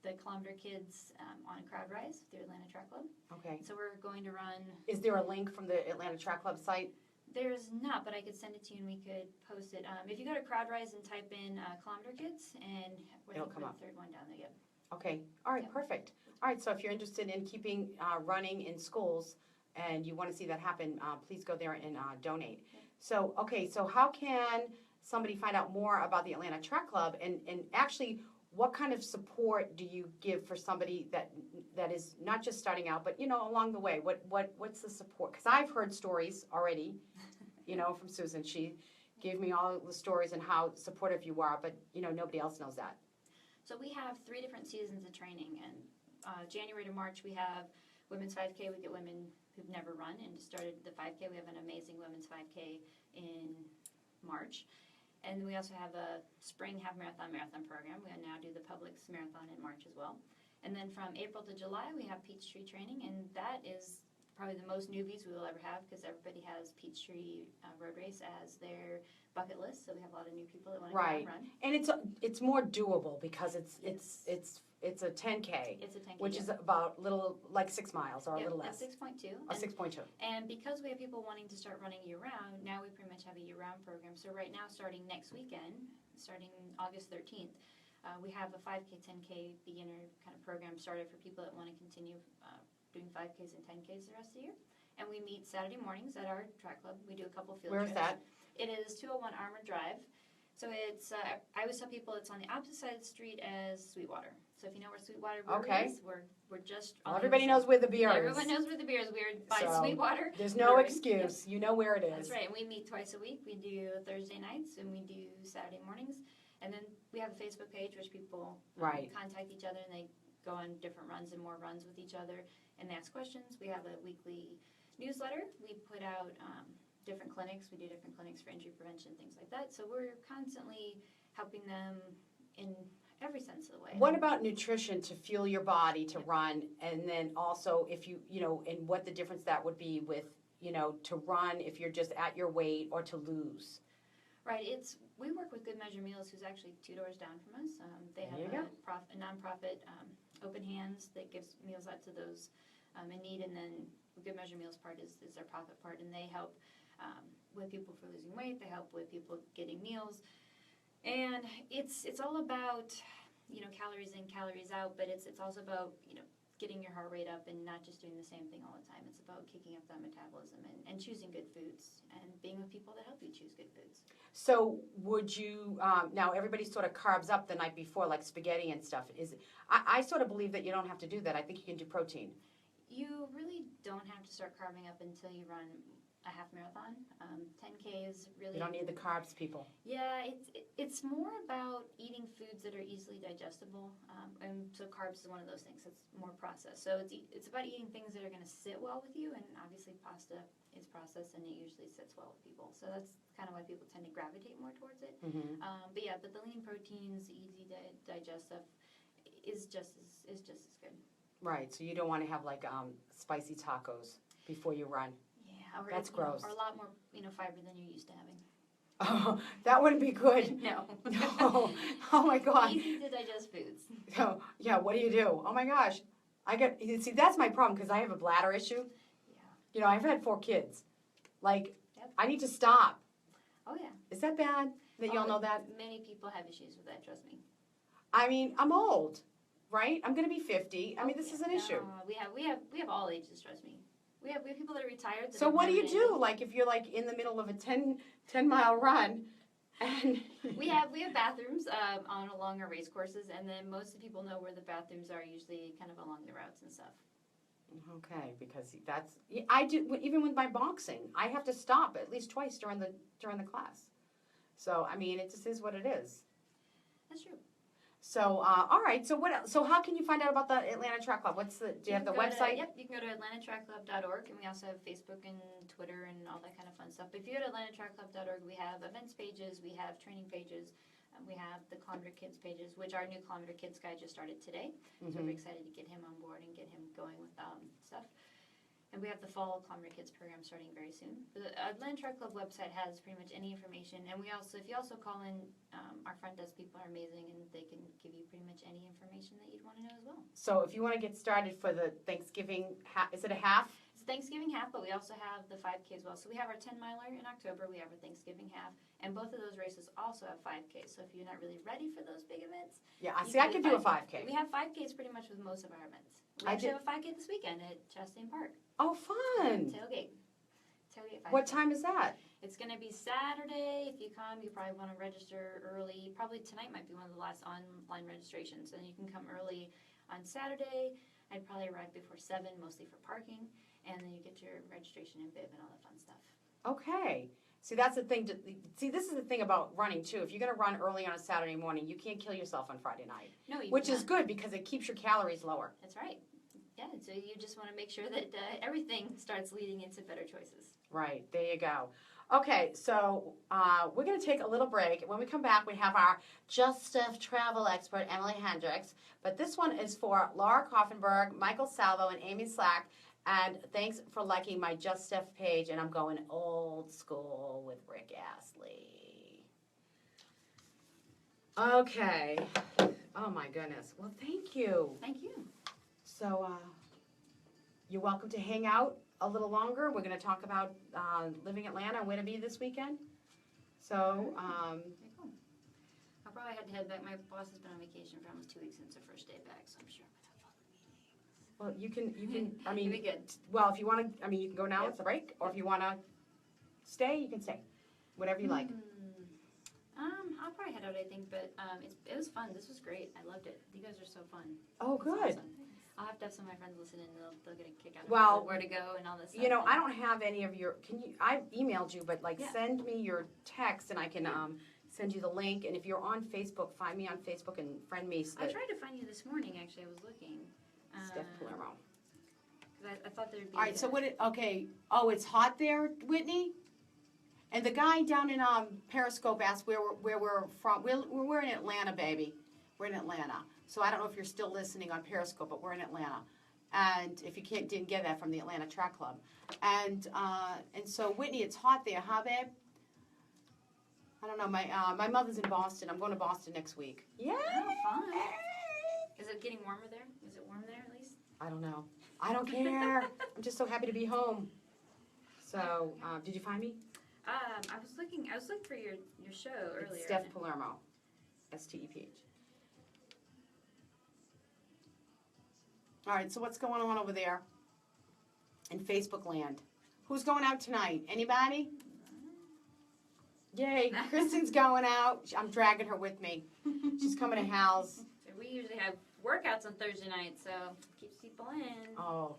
the Kilometer Kids on CrowdRise through Atlanta Track Club. Okay. So we're going to run. Is there a link from the Atlanta Track Club site? There's not, but I could send it to you and we could post it. If you go to CrowdRise and type in Kilometer Kids, and It'll come up. The third one down there. Yep. Okay. All right. Yep. Perfect. All right. So if you're interested in keeping running in schools and you want to see that happen, please go there and donate. Yep. So okay. So how can somebody find out more about the Atlanta Track Club and actually? What kind of support do you give for somebody that is not just starting out, but along the way? What's the support? Because I've heard stories already, from Susan. She gave me all the stories and how supportive you are, but nobody else knows that. So we have 3 different seasons of training, and January to March we have women's 5K. We get women who've never run and just started the 5K. We have an amazing women's 5K in March. And we also have a spring half marathon program. We now do the Publix marathon in March as well. And then from April to July, we have Peachtree training, and that is probably the most newbies we will ever have because everybody has Peachtree road race as their bucket list. So we have a lot of new people that want to Right. run. And it's more doable because it's a 10K. It's a 10K. Which is about like 6 miles or a little less. 6.2. Or 6.2. And because we have people wanting to start running year-round, now we pretty much have a year-round program. So right now, starting next weekend, starting August 13th, we have a 5K, 10K beginner kind of program started for people that want to continue doing 5Ks and 10Ks the rest of the year. And we meet Saturday mornings at our track club. We do a couple field trips. Where's that? It is 201 Armour Drive. So it's, I always tell people it's on the opposite side of the street as Sweetwater. So if you know where Sweetwater Brewery is, we're just on everybody knows where the beer is. Everyone knows where the beer is. We're by Sweetwater. There's no Brewery. excuse. Yep. You know where it is. That's right. And we meet twice a week. We do Thursday nights and we do Saturday mornings. And then we have a Facebook page which people contact each other and they go on different runs and more runs with each other and they ask questions. We have a weekly newsletter. We put out different clinics. We do different clinics for injury prevention, things like that. So we're constantly helping them in every sense of the way. What about nutrition to fuel your body to run? And then also if and what the difference that would be with, to run if you're just at your weight or to lose? Right. We work with Good Measure Meals, who's actually 2 doors down from us. They have a nonprofit, Open Hands, that gives meals out to those in need. And then the Good Measure Meals part is their profit part. And they help with people for losing weight. They help with people getting meals. And it's all about, calories in, calories out, but it's also about, getting your heart rate up and not just doing the same thing all the time. It's about kicking up that metabolism and choosing good foods and being with people that help you choose good foods. So would you, now everybody sort of carbs up the night before, like spaghetti and stuff. I sort of believe that you don't have to do that. I think you can do protein. You really don't have to start carving up until you run a half marathon. 10K is really... You don't need the carbs, people. Yeah, it's more about eating foods that are easily digestible. And so carbs is one of those things that's more processed. So it's about eating things that are going to sit well with you. And obviously pasta is processed and it usually sits well with people. So that's kind of why people tend to gravitate more towards it. Mm-hmm. But the lean proteins, the easy to digest stuff is just as good. Right. So you don't want to have like spicy tacos before you run. Yeah, Or, That's you know, gross. or a lot more, fiber than you're used to having. Oh, that wouldn't be good. No. No. Oh my God. Easy to digest foods. So, yeah, what do you do? Oh my gosh. See, that's my problem because I have a bladder issue. Yeah. I've had 4 kids. Like, Yep. I need to stop. Oh, yeah. Is that bad that y'all know that? Many people have issues with that, trust me. I mean, I'm old, right? I'm going to be 50. I mean, this is an issue. We have all ages, trust me. We have people that are retired. That So have what do never you been do? able- Like if you're like in the middle of a 10-mile run and We have bathrooms along our race courses, and then most of the people know where the bathrooms are, usually kind of along the routes and stuff. Okay, because I do even with my boxing. I have to stop at least twice during the class. So I mean, it just is what it is. That's true. So all right. So what else? So how can you find out about the Atlanta Track Club? Do you have the website? Yep, you can go to atlantatrackclub.org, and we also have Facebook and Twitter and all that kind of fun stuff. But if you go to atlantatrackclub.org, we have events pages, we have training pages, we have the Kilometer Kids pages, which our new Kilometer Kids guy just started today. So we're excited to get him on board and get him going with stuff. And we have the fall Kilometer Kids program starting very soon. The Atlanta Track Club website has pretty much any information. And if you also call in, our front desk people are amazing, and they can give you pretty much any information that you'd want to know as well. So if you want to get started for the Thanksgiving, is it a half? It's Thanksgiving half, but we also have the 5K as well. So we have our 10-miler in October. We have our Thanksgiving half. And both of those races also have 5K. So if you're not really ready for those big events. Yeah, I can do a 5K. We have 5Ks pretty much with most of our events. We actually have a 5K this weekend at Chastain Park. Oh, fun. Tailgate 5K. What time is that? It's going to be Saturday. If you come, you probably want to register early. Probably tonight might be one of the last online registrations. And you can come early on Saturday. I'd probably arrive before 7, mostly for parking. And then you get your registration and bib and all that fun stuff. Okay. See, that's the thing. This is the thing about running, too. If you're going to run early on a Saturday morning, you can't kill yourself on Friday night. No, you Which cannot. is good because it keeps your calories lower. That's right. Yeah, so you just want to make sure that everything starts leading into better choices. Right. There you go. Okay, so we're going to take a little break. When we come back, we have our Just Steph travel expert, Emily Hendricks. But this one is for Laura Koffenberg, Michael Salvo, and Amy Slack. And thanks for liking my Just Steph page. And I'm going old school with Rick Astley. Okay. Oh, my goodness. Well, thank you. Thank you. So you're welcome to hang out a little longer. We're going to talk about living in Atlanta and where to be this weekend. So, Very cool. I'll probably head back. My boss has been on vacation for almost 2 weeks since her first day back, so I'm sure I'm going to have fun. well, you can. I It'll be mean, good. well, if you want to, I mean, you can go now. Yep. It's a break, or if you want to stay, you can stay. Whatever you like. I'll probably head out, I think, but it was fun. This was great. I loved it. You guys are so fun. Oh, It's good. awesome. I'll have to have some of my friends listen in, and they'll get a kick out of Well, where to go and all this stuff. You know, I don't have any of your. I emailed you, but like, Yeah. send me your text, and I can send you the link. And if you're on Facebook, find me on Facebook and friend me. So I that tried to find you this morning, actually. I was looking. Steph Palermo. 'Cause I thought there'd be. All right, so okay. Oh, it's hot there, Whitney? And the guy down in Periscope asked where we're from. We're in Atlanta, baby. We're in Atlanta. So I don't know if you're still listening on Periscope, but we're in Atlanta. And if you didn't get that from the Atlanta Track Club. And so, Whitney, it's hot there, huh, babe? I don't know. My mother's in Boston. I'm going to Boston next week. Yeah. Oh, fun. Is it getting warmer there? Is it warm there at least? I don't know. I don't care. I'm just so happy to be home. So, did you find me? I was looking for your show earlier. It's Steph Palermo. STEPH. All right, so what's going on over there in Facebook land? Who's going out tonight? Anybody? Yay, Kristen's going out. I'm dragging her with me. She's coming to Hal's. We usually have workouts on Thursday night, so keeps people in. Oh,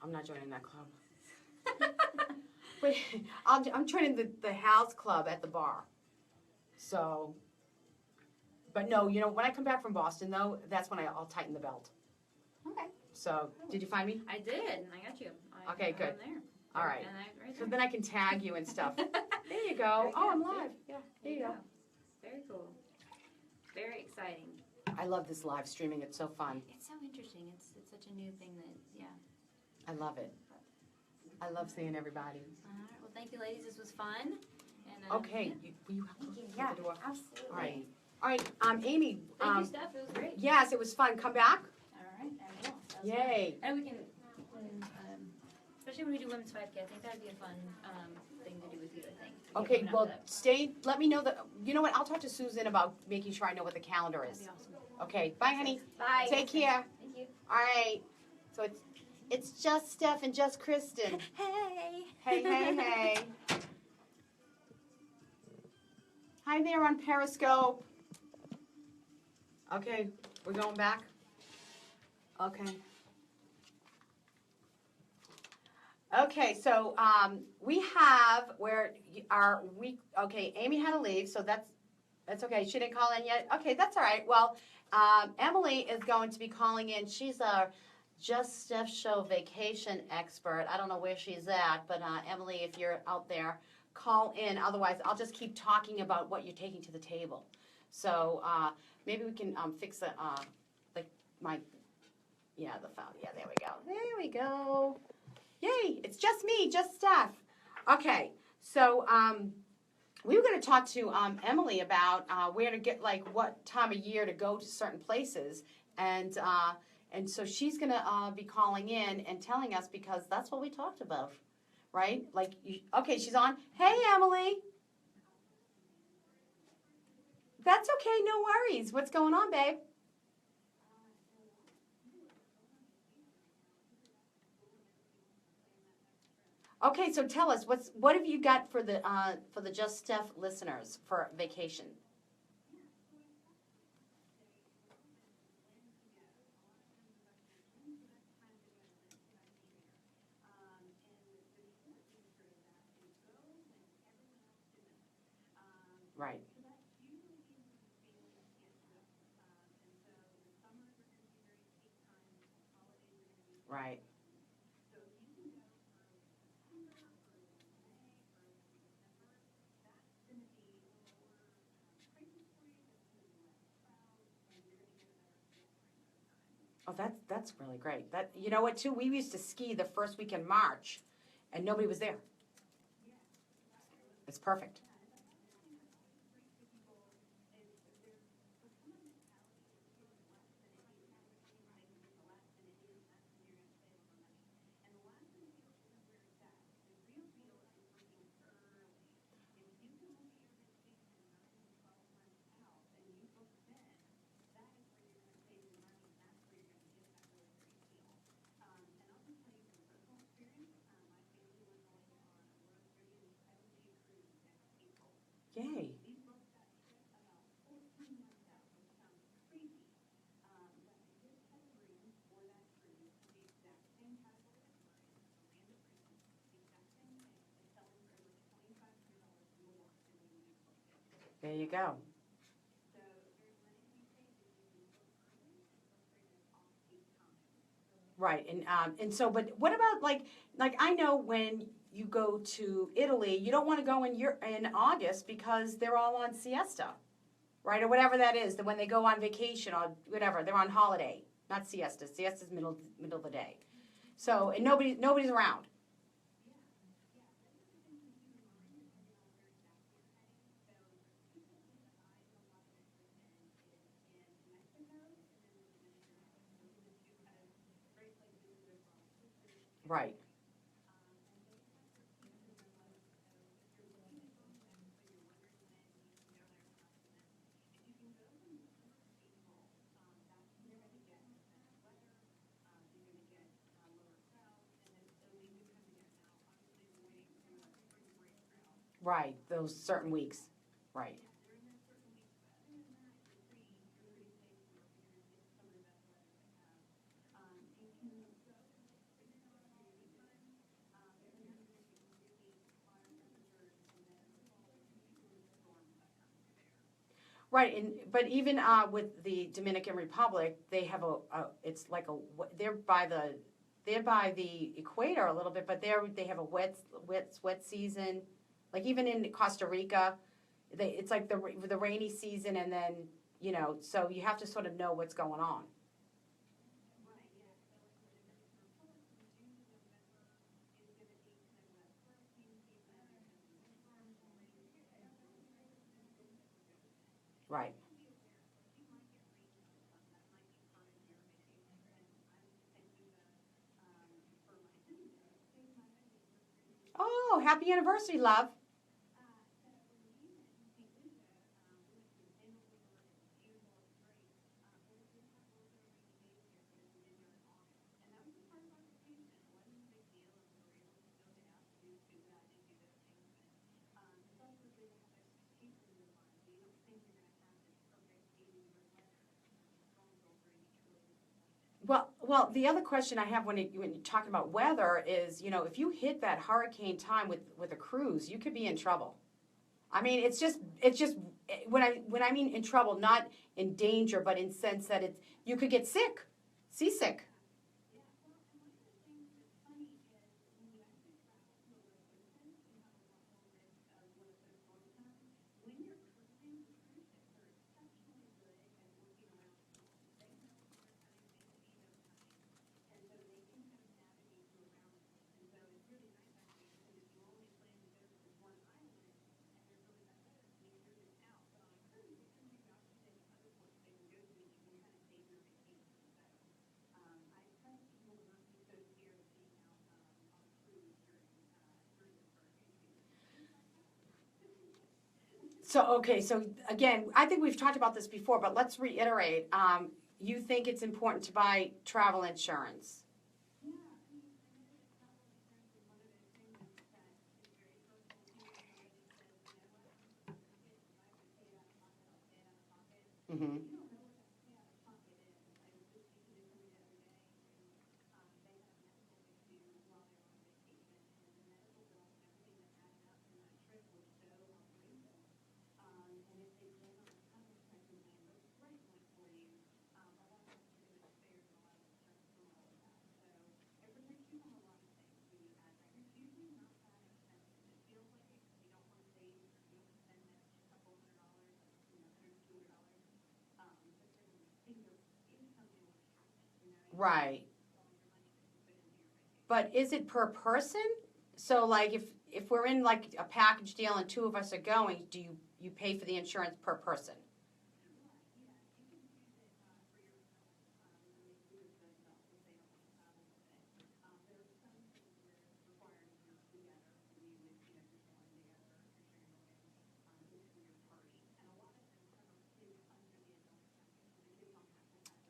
I'm not joining that club. But I'm joining the Hal's Club at the bar. So, but no, when I come back from Boston, though, that's when I'll tighten the belt. Okay. So, did you find me? I did, and I got you. Okay, good. I'm there. All right. Right So then I can tag you and stuff. There you go. Very Oh, I'm good. live. Yeah, there you go. Very cool. Very exciting. I love this live streaming. It's so fun. It's so interesting. It's such a new thing that, yeah. I love it. I love seeing everybody. All right. Well, thank you, ladies. This was fun. And, Okay, will you help Thank you. me with Yeah, the door? absolutely. All right. All right, Amy. Thank you, Steph. It was great. Yes, it was fun. Come back. All right. I will. That was Yay. fun. And we can, especially when we do women's 5K, I think that'd be a fun thing to do with you, I think. Okay, Coming up well, with that. stay. Let me know you know what? I'll talk to Susan about making sure I know what the calendar That'd is. be awesome. Okay, bye, honey. Bye. Take care. Thank you. All right. So it's just Steph and just Kristen. Hey. Hey, hey, hey. Hi there on Periscope. Okay, we're going back? Okay. Okay, so we have okay, Amy had to leave, so that's okay. She didn't call in yet? Okay, that's all right. Well, Emily is going to be calling in. She's our Just Steph Show vacation expert. I don't know where she's at, but Emily, if you're out there, call in. Otherwise, I'll just keep talking about what you're taking to the table. So maybe we can fix the phone. Yeah, there we go. There we go. Yay, it's just me, just Steph. Okay, so we were going to talk to Emily about where to get, like, what time of year to go to certain places. And so she's going to be calling in and telling us, because that's what we talked about, right? Like, okay, she's on. Hey, Emily. That's okay, no worries. What's going on, babe? Okay, so tell us what have you got for the Just Steph listeners for vacation? Right. Right. Oh, that's really great. That, you know what, too? We used to ski the first week in March, and nobody was there. It's perfect. Yay. There you go. Right, and so, but what about like I know when you go to Italy, you don't want to go in August because they're all on siesta, right, or whatever that is. That when they go on vacation or whatever, they're on holiday, not siesta. Siesta's middle of the day. So and nobody's around. Right. Right. Those certain weeks. Right. Right, but even with the Dominican Republic, they have it's like they're by the equator a little bit, but they have a wet season. Like even in Costa Rica, it's like the rainy season, and then so you have to sort of know what's going on. Right. Oh, happy anniversary, love. Well, the other question I have when you're talking about weather is, if you hit that hurricane time with a cruise, you could be in trouble. I mean, it's just when I mean in trouble, not in danger, but in sense that you could get sick, seasick. So again, I think we've talked about this before, but let's reiterate. You think it's important to buy travel insurance? Mm-hmm. Right. But is it per person? So like if we're in like a package deal and two of us are going, do you pay for the insurance per person?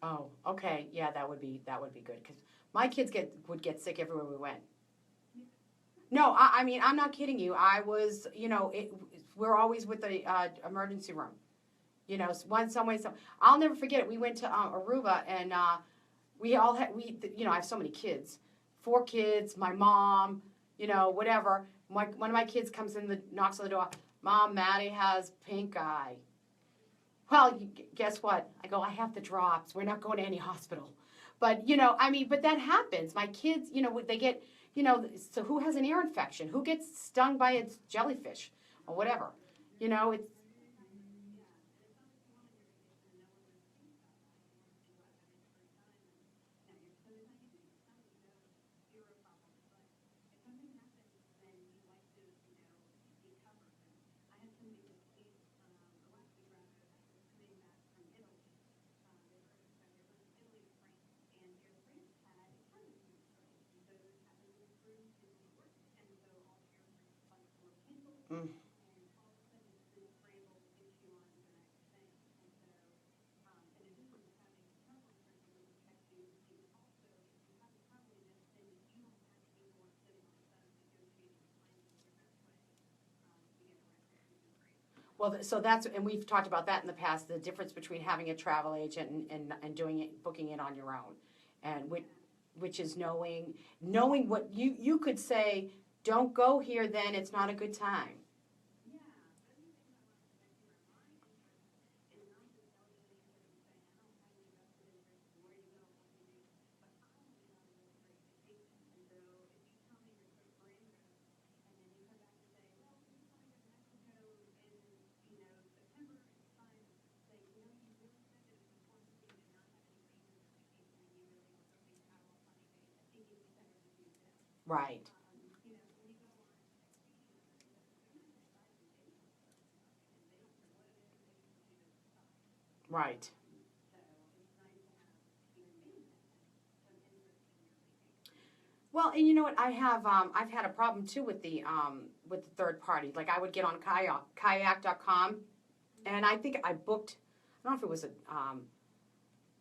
Oh, okay. Yeah, that would be good because my kids would get sick everywhere we went. No, I mean I'm not kidding you. I was, we're always with the emergency room. One some way, some. I'll never forget it. We went to Aruba and we all had I have so many kids, 4 kids, my mom, whatever. One of my kids comes in knocks on the door. Mom, Maddie has pink eye. Well, guess what? I go, I have the drops. We're not going to any hospital. But, but that happens. My kids, they get, so who has an ear infection? Who gets stung by a jellyfish or whatever? It's, mm, well, so and we've talked about that in the past, the difference between having a travel agent and doing it, booking it on your own. And which is knowing what you could say, don't go here then, it's not a good time. Right. Right. Well, and you know what? I've had a problem too with the third party. Like I would get on kayak.com, and I think I booked. I don't know if it was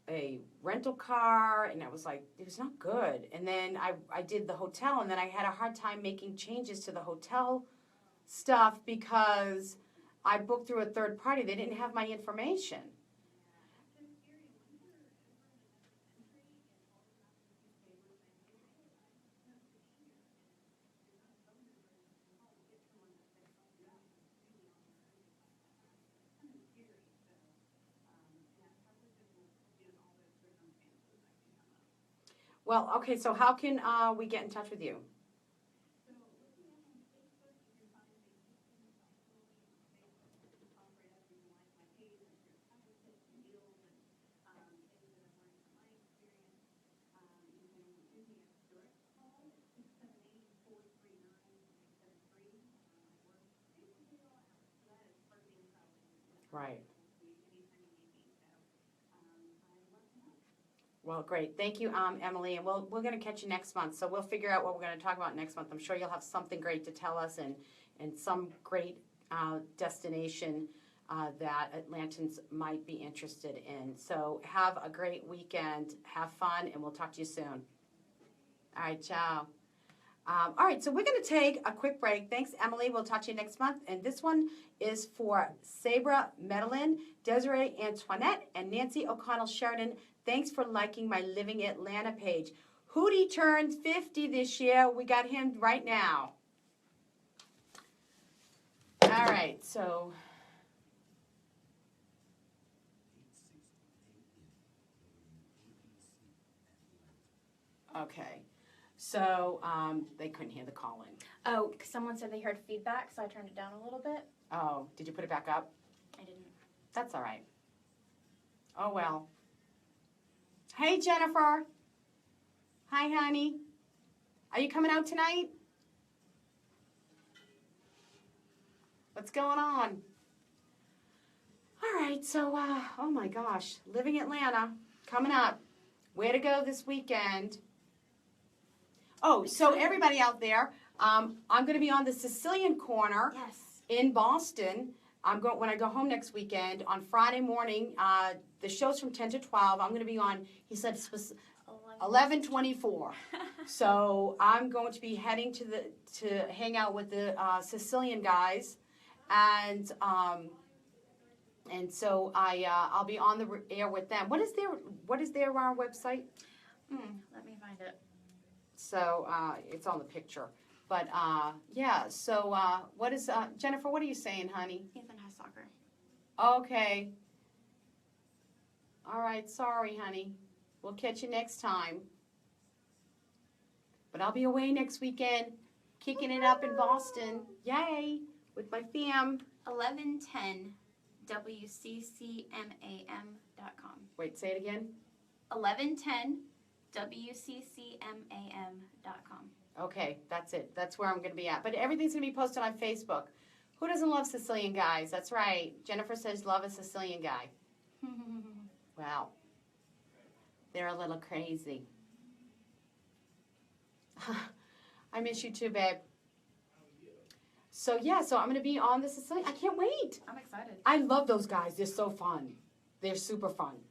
a rental car, and it was not good. And then I did the hotel, and then I had a hard time making changes to the hotel stuff because I booked through a third party. They didn't have my information. Well, okay, so how can we get in touch with you? Right. Well, great. Thank you, Emily. And we're going to catch you next month. So we'll figure out what we're going to talk about next month. I'm sure you'll have something great to tell us and some great destination that Atlantans might be interested in. So have a great weekend. Have fun, and we'll talk to you soon. All right, ciao. All right, so we're going to take a quick break. Thanks, Emily. We'll talk to you next month. And this one is for Sabra Medellin, Desiree Antoinette, and Nancy O'Connell Sheridan. Thanks for liking my Living Atlanta page. Hootie turns 50 this year. We got him right now. All right, so... Okay. So they couldn't hear the call-in. Oh, someone said they heard feedback, so I turned it down a little bit. Oh, did you put it back up? I didn't. That's all right. Oh, well. Hey, Jennifer. Hi, honey. Are you coming out tonight? What's going on? All right, so, oh my gosh, Living Atlanta, coming up. Where to go this weekend? Oh, so everybody out there, I'm going to be on the Sicilian Corner in Boston. When I go home next weekend on Friday morning. The show's from 10 to 12. I'm going to be on, he said, 11:24. So I'm going to be heading to hang out with the Sicilian guys, and so I'll be on the air with them. What is their website? Let me find it. So it's on the picture. But yeah, so what is Jennifer, what are you saying, honey? Ethan has soccer. Okay. All right, sorry, honey. We'll catch you next time. But I'll be away next weekend, kicking it up in Boston. Yay! With my fam. 1110 WCCMAM.com. Wait, say it again. 1110 WCCMAM.com. Okay, that's it. That's where I'm going to be at. But everything's going to be posted on Facebook. Who doesn't love Sicilian guys? That's right. Jennifer says love a Sicilian guy. Well, they're a little crazy. I miss you too, babe. So, yeah, so I'm going to be on the Sicilian. I can't wait. I'm excited. I love those guys. They're so fun. They're super fun.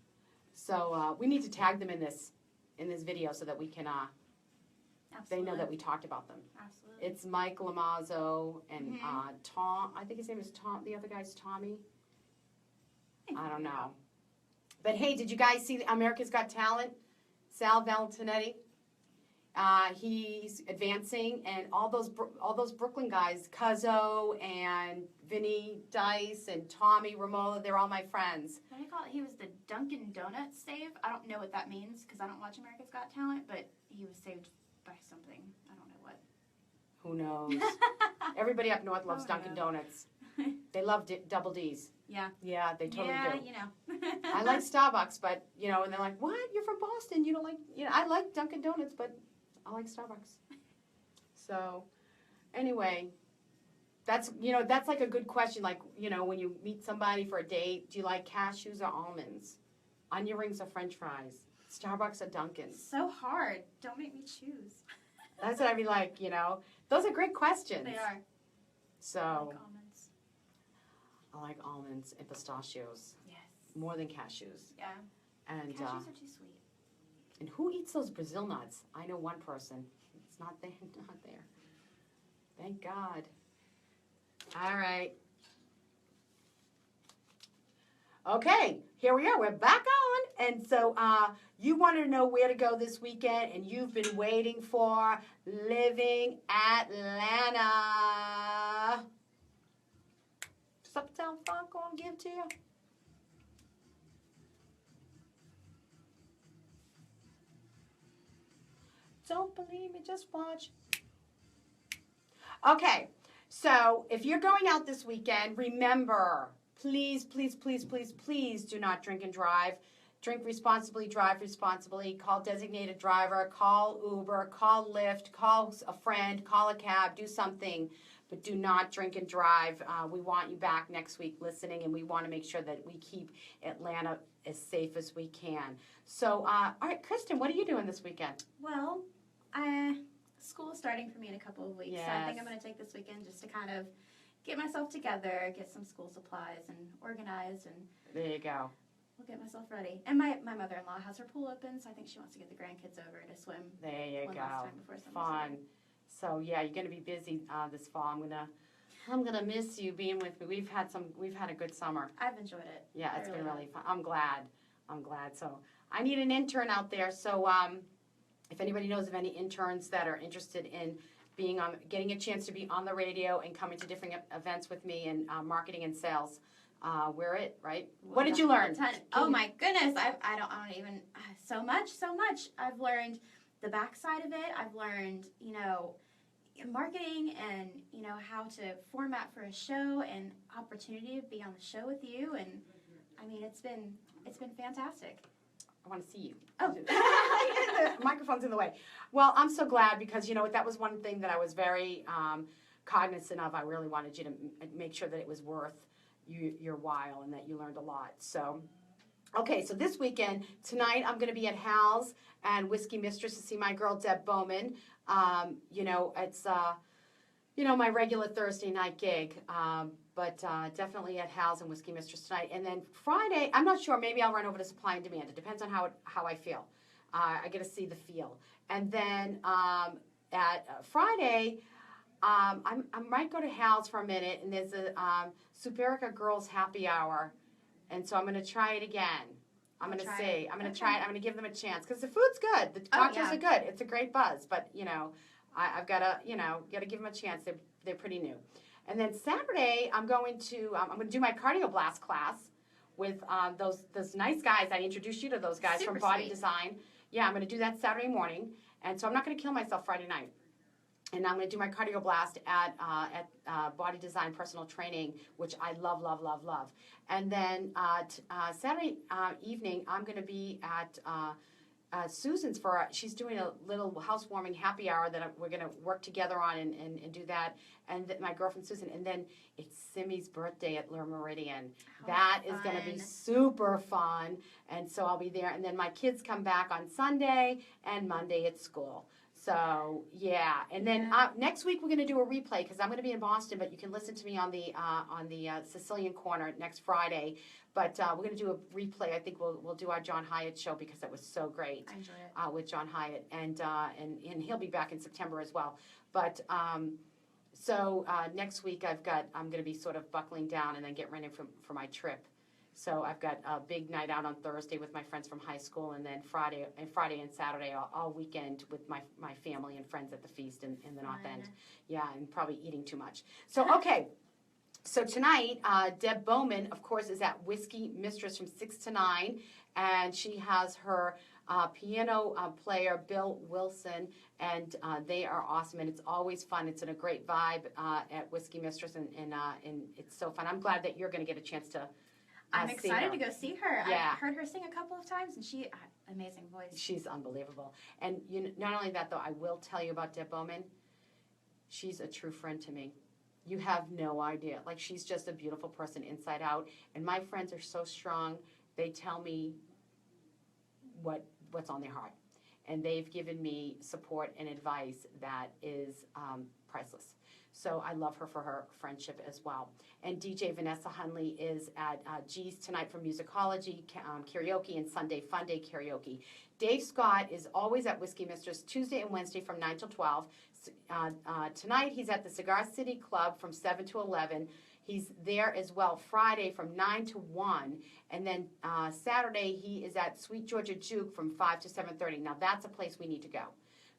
So we need to tag them in this video so that we can... They know that we talked about them. Absolutely. It's Mike Lamazzo and Tom. I think his name is Tom. The other guy's Tommy. I don't know. But hey, did you guys see America's Got Talent? Sal Valentinetti. He's advancing, and all those Brooklyn guys, Cuzzo and Vinny Dice and Tommy Romola, they're all my friends. What do you call it? He was the Dunkin' Donuts save. I don't know what that means because I don't watch America's Got Talent, but he was saved by something. I don't know what. Who knows? Everybody up north loves Dunkin' Donuts. They love double D's. Yeah. Yeah, they totally do. You know. I like Starbucks, but, and they're like, what? You're from Boston. You don't like, I like Dunkin' Donuts, but I like Starbucks. So, anyway, That's like a good question. Like, when you meet somebody for a date, do you like cashews or almonds? Onion rings or French fries? Starbucks or Dunkin's? So hard. Don't make me choose. That's what I'd be like, Those are great questions. They are. So, I like almonds. I like almonds and pistachios. Yes. More than cashews. Yeah. And Cashews are too sweet. and who eats those Brazil nuts? I know one person. It's not there. Not there. Thank God. All right. Okay, here we are. We're back on. And so you wanted to know where to go this weekend, and you've been waiting for Living Atlanta. Does Uptown Funk gonna give to you? Don't believe me, just watch. Okay, so if you're going out this weekend, remember, please, please, please, please, please do not drink and drive. Drink responsibly, drive responsibly, call designated driver, call Uber, call Lyft, call a friend, call a cab, do something, but do not drink and drive. We want you back next week listening, and we want to make sure that we keep Atlanta as safe as we can. So, all right, Kristen, what are you doing this weekend? Well, school's starting for me in a couple of weeks, so I think I'm going to take this weekend just to kind of get myself together, get some school supplies and organized, and There you go. we'll get myself ready. And my mother-in-law has her pool open, so I think she wants to get the grandkids over to swim There you one go. last time before summer's Fun. over. So yeah, you're gonna be busy this fall. I'm gonna miss you being with me. We've had a good summer. I've enjoyed it. Yeah, I it's really been really have. fun. I'm glad. So I need an intern out there. So if anybody knows of any interns that are interested in getting a chance to be on the radio and coming to different events with me in marketing and sales, we're it, right? What did you learn? Oh my goodness, I don't even so much. I've learned the backside of it. I've learned marketing and how to format for a show and opportunity to be on the show with you, and I mean it's been fantastic. I want to see you. Oh. The microphone's in the way. Well, I'm so glad because, that was one thing that I was very cognizant of. I really wanted you to make sure that it was worth your while and that you learned a lot. So, okay, so this weekend, tonight I'm going to be at Hal's and Whiskey Mistress to see my girl Deb Bowman. It's, my regular Thursday night gig. But definitely at Hal's and Whiskey Mistress tonight. And then Friday, I'm not sure, maybe I'll run over to Supply and Demand. It depends on how I feel. I get to see the feel. And then at Friday, I might go to Hal's for a minute, and there's a Superica Girls Happy Hour. And so I'm going to try it again. I'm going to see. I'm going to try it. I'm going to give them a chance. Because the food's good. The cocktails are good. It's a great buzz. But, I've got to give them a chance. They're pretty new. And then Saturday, I'm going to do my cardio blast class with those nice guys. I introduced you to those guys Super from Body sweet. Design. Yeah, I'm going to do that Saturday morning. And so I'm not going to kill myself Friday night. And I'm going to do my cardio blast at Body Design Personal Training, which I love, love, love, love. And then Saturday evening, I'm going to be at Susan's she's doing a little housewarming happy hour that we're going to work together on and do that. And my girlfriend Susan. And then it's Simi's birthday at Le Meridian. That is going to be super fun. And so I'll be there. And then my kids come back on Sunday and Monday at school. So, yeah. And then next week we're going to do a replay because I'm going to be in Boston, but you can listen to me on the Sicilian Corner next Friday. But we're going to do a replay. I think we'll do our John Hyatt show because that was so great. I enjoyed it. With John Hyatt. And he'll be back in September as well. But so next week I'm going to be sort of buckling down and then get ready for my trip. So I've got a big night out on Thursday with my friends from high school, and then Friday and Saturday all weekend with my family and friends at the feast in the North End. Yeah, and probably eating too much. So, okay. So tonight, Deb Bowman, of course, is at Whiskey Mistress from 6 to 9, and she has her piano player, Bill Wilson, and they are awesome, and it's always fun. It's in a great vibe at Whiskey Mistress, and it's so fun. I'm glad that you're going to get a chance to I'm excited to go see her. Yeah. I've heard her sing a couple of times, and she amazing voice. She's unbelievable. And not only that, though, I will tell you about Deb Bowman. She's a true friend to me. You have no idea. Like, she's just a beautiful person inside out. And my friends are so strong. They tell me what's on their heart. And they've given me support and advice that is priceless. So I love her for her friendship as well. And DJ Vanessa Hunley is at G's tonight for musicology, karaoke, and Sunday Fun Day karaoke. Dave Scott is always at Whiskey Mistress Tuesday and Wednesday from 9 till 12. Tonight he's at the Cigar City Club from 7 to 11. He's there as well Friday from 9 to 1. And then Saturday he is at Sweet Georgia Juke from 5 to 7:30. Now that's a place we need to go.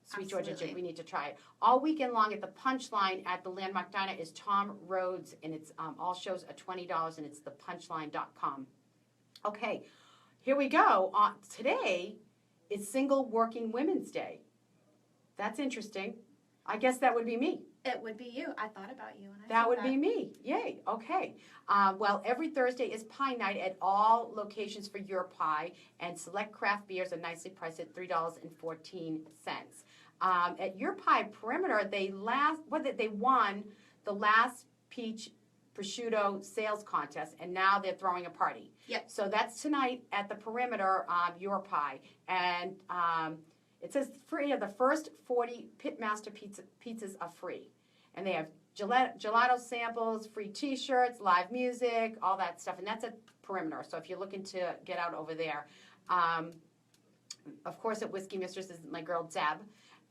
Sweet Georgia Juke, we need to try it. All weekend long at the Punchline at the Landmark Diner is Tom Rhodes, and it's all shows are $20, and it's thepunchline.com. Okay, here we go. Today is Single Working Women's Day. That's interesting. I guess that would be me. It would be you. I thought about you. That would be me. Yay. Okay. Well, every Thursday is Pie Night at all locations for your pie, and select craft beers are nicely priced at $3.14. At Your Pie Perimeter, they won the last peach prosciutto sales contest, and now they're throwing a party. Yep. So that's tonight at the Perimeter, Your Pie, and it says free. The first 40 Pitmaster pizzas are free, and they have gelato samples, free T-shirts, live music, all that stuff, and that's at Perimeter. So if you're looking to get out over there, of course, at Whiskey Mistress is my girl Deb.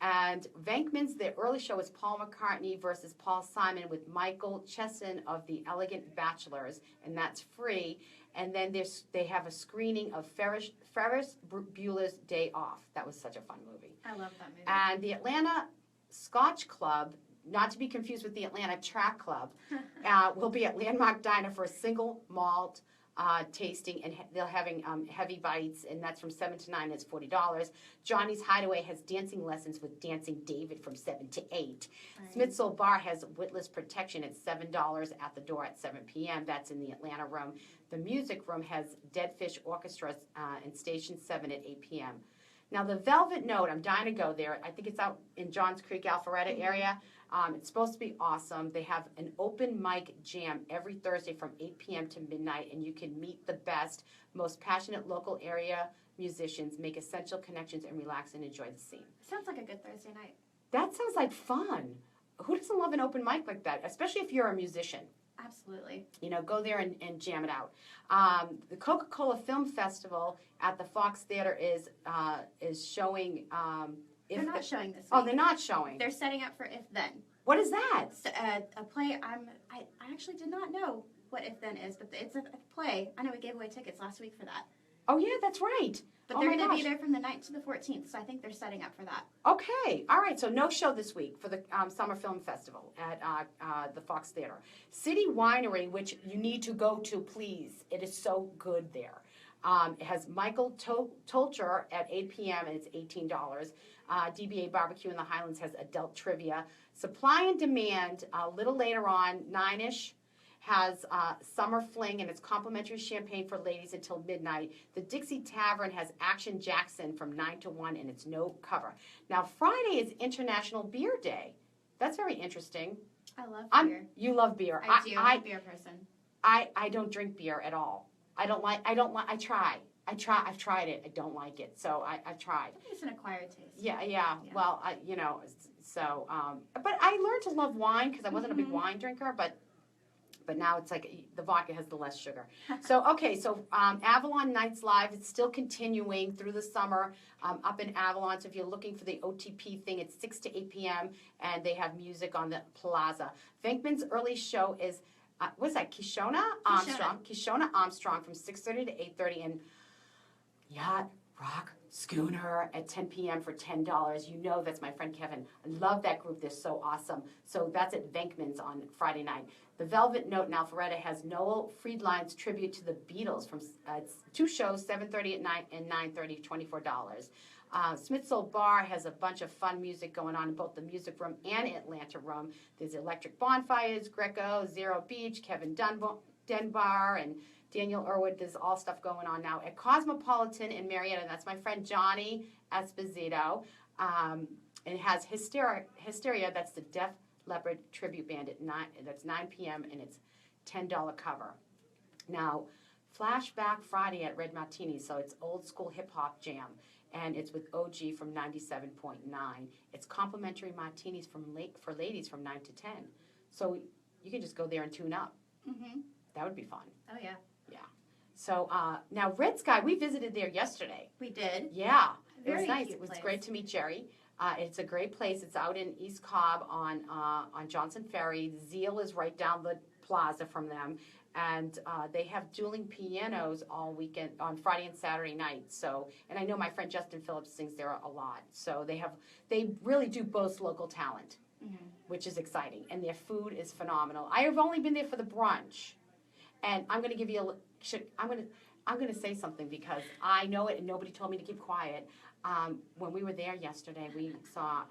And Venkman's, their early show is Paul McCartney versus Paul Simon with Michael Chesson of the Elegant Bachelors, and that's free. And then they have a screening of Ferris Bueller's Day Off. That was such a fun movie. I love that movie. And the Atlanta Scotch Club, not to be confused with the Atlanta Track Club, will be at Landmark Diner for a single malt tasting, and they're having heavy bites, and that's from 7 to 9. It's $40. Johnny's Hideaway has dancing lessons with Dancing David from 7 to 8. Right. Smith's Soul Bar has witless protection at $7 at the door at 7 p.m. That's in the Atlanta room. The music room has Dead Fish Orchestra in Station 7 at 8 p.m. Now, the Velvet Note, I'm dying to go there. I think it's out in Johns Creek, Alpharetta area. It's supposed to be awesome. They have an open mic jam every Thursday from 8 p.m. to midnight, and you can meet the best, most passionate local area musicians, make essential connections, and relax and enjoy the scene. Sounds like a good Thursday night. That sounds like fun. Who doesn't love an open mic like that, especially if you're a musician? Absolutely. You know, go there and jam it out. The Coca-Cola Film Festival at the Fox Theater is showing. They're not showing this week. Oh, they're not showing. They're setting up for If Then. What is that? So, a play. I actually did not know what If Then is, but it's a play. I know we gave away tickets last week for that. Oh yeah, that's right. But they're going to be there from the 9th to the 14th, so I think they're setting up for that. Okay, all right. So no show this week for the Summer Film Festival at the Fox Theater. City Winery, which you need to go to, please. It is so good there. It has Michael Tolcher at 8 p.m. and it's $18. DBA Barbecue in the Highlands has adult trivia. Supply and Demand, a little later on, 9-ish, has Summer Fling, and it's complimentary champagne for ladies until midnight. The Dixie Tavern has Action Jackson from 9 to 1, and it's no cover. Now, Friday is International Beer Day. That's very interesting. I love beer. You love beer. I do. I'm a beer person. I don't drink beer at all. I try. I've tried it. I don't like it. So I've tried. I think it's an acquired taste. Yeah. Well, but I learned to love wine because I wasn't a big wine drinker, but now it's like the vodka has the less sugar. So Avalon Nights Live, it's still continuing through the summer up in Avalon. So if you're looking for the OTP thing, it's 6 to 8 p.m. and they have music on the plaza. Venkman's early show is, what's that, Kishona Armstrong. Kishona Armstrong from 6:30 to 8:30, and Yacht Rock Schooner at 10 p.m. for $10. You know that's my friend Kevin. I love that group. They're so awesome. So that's at Venkman's on Friday night. The Velvet Note in Alpharetta has Noel Friedline's tribute to the Beatles from it's 2 shows, 7:30 at night and 9:30, $24. Smith's Soul Bar has a bunch of fun music going on in both the music room and Atlanta room. There's Electric Bonfires, Greco, Zero Beach, Kevin Dunbar, and Daniel Irwood. There's all stuff going on now at Cosmopolitan in Marietta. That's my friend Johnny Esposito. It has Hysteria. That's the Def Leopard tribute band at 9. That's 9 p.m. and it's $10 cover. Now, Flashback Friday at Red Martini, so it's old school hip hop jam, and it's with OG from 97.9. It's complimentary martinis for ladies from 9 to 10. So you can just go there and tune up. Mm-hmm. That would be fun. Oh, yeah. Yeah. So now Red Sky, we visited there yesterday. We did. Yeah. It Very was nice. cute It was place. great to meet Jerry. It's a great place. It's out in East Cobb on Johnson Ferry. Zeal is right down the plaza from them. And they have dueling pianos all weekend on Friday and Saturday nights. So, and I know my friend Justin Phillips sings there a lot. So they really do boast local talent, which is exciting. And their food is phenomenal. I have only been there for the brunch, and I'm going to give you I'm going to say something because I know it and nobody told me to keep quiet. When we were there yesterday, we saw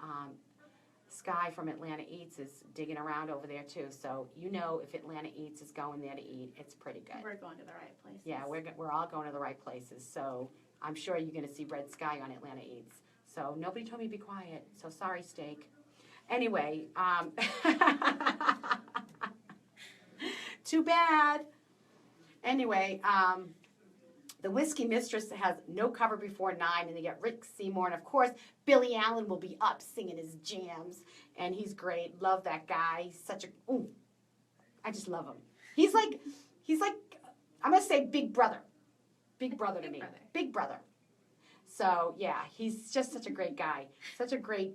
Sky from Atlanta Eats is digging around over there too. So you know if Atlanta Eats is going there to eat, it's pretty good. We're going to the right places. Yeah, we're all going to the right places. So I'm sure you're going to see Red Sky on Atlanta Eats. So nobody told me to be quiet. So sorry, steak. Anyway, too bad. Anyway, the Whiskey Mistress has no cover before 9, and they get Rick Seymour. And, of course, Billy Allen will be up singing his jams, and he's great. Love that guy. He's such a, ooh, I just love him. He's like, I'm going to say big brother. Big brother to me. Big brother. So, yeah, he's just such a great guy. Such a great,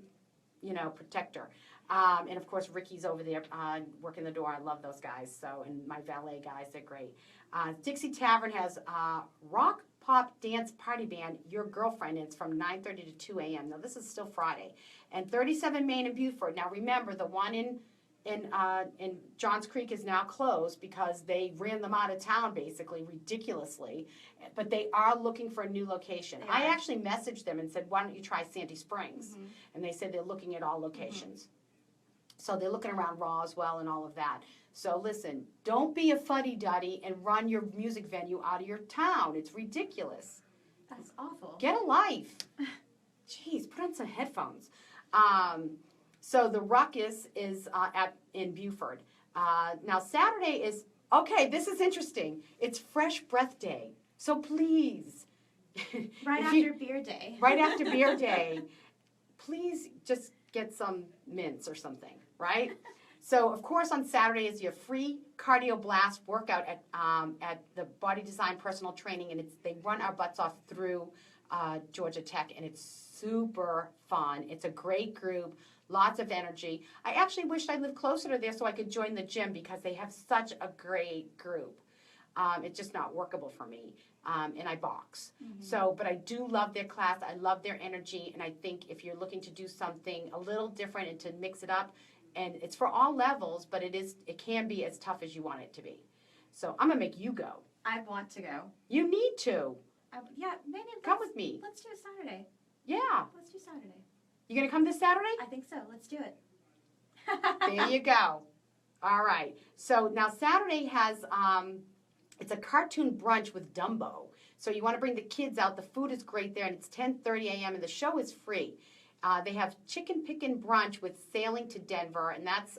protector. And, of course, Ricky's over there working the door. I love those guys. So, and my valet guys, they're great. Dixie Tavern has rock, pop, dance party band, Your Girlfriend. It's from 9:30 to 2 a.m. Now, this is still Friday. And 37 Main in Beaufort. Now, remember, the one in Johns Creek is now closed because they ran them out of town, basically, ridiculously. But they are looking for a new location. I actually messaged them and said, why don't you try Sandy Springs? Mm-hmm. And they said they're looking at all locations. Mm-hmm. So they're looking around Roswell and all of that. So listen, don't be a fuddy-duddy and run your music venue out of your town. It's ridiculous. That's awful. Get a life. Jeez, put on some headphones. So the Ruckus is in Beaufort. Now Saturday is, okay, this is interesting. It's Fresh Breath Day. So please. Right after beer day. Right after beer day. Please just get some mints or something, right? So, of course, on Saturday is your free cardio blast workout at the Body Design Personal Training, and they run our butts off through Georgia Tech, and it's super fun. It's a great group, lots of energy. I actually wished I lived closer to there so I could join the gym because they have such a great group. It's just not workable for me, and I box. Mm-hmm. So, but I do love their class. I love their energy, and I think if you're looking to do something a little different and to mix it up, and it's for all levels, but it can be as tough as you want it to be. So I'm gonna make you go. I want to go. You need to. Yeah, maybe. Come with me. Let's do it Saturday. Yeah. Let's do Saturday. You gonna come this Saturday? I think so. Let's do it. There you go. All right. So now Saturday has it's a cartoon brunch with Dumbo. So you want to bring the kids out. The food is great there, and it's 10:30 a.m. and the show is free. They have chicken pickin' brunch with Sailing to Denver, and that's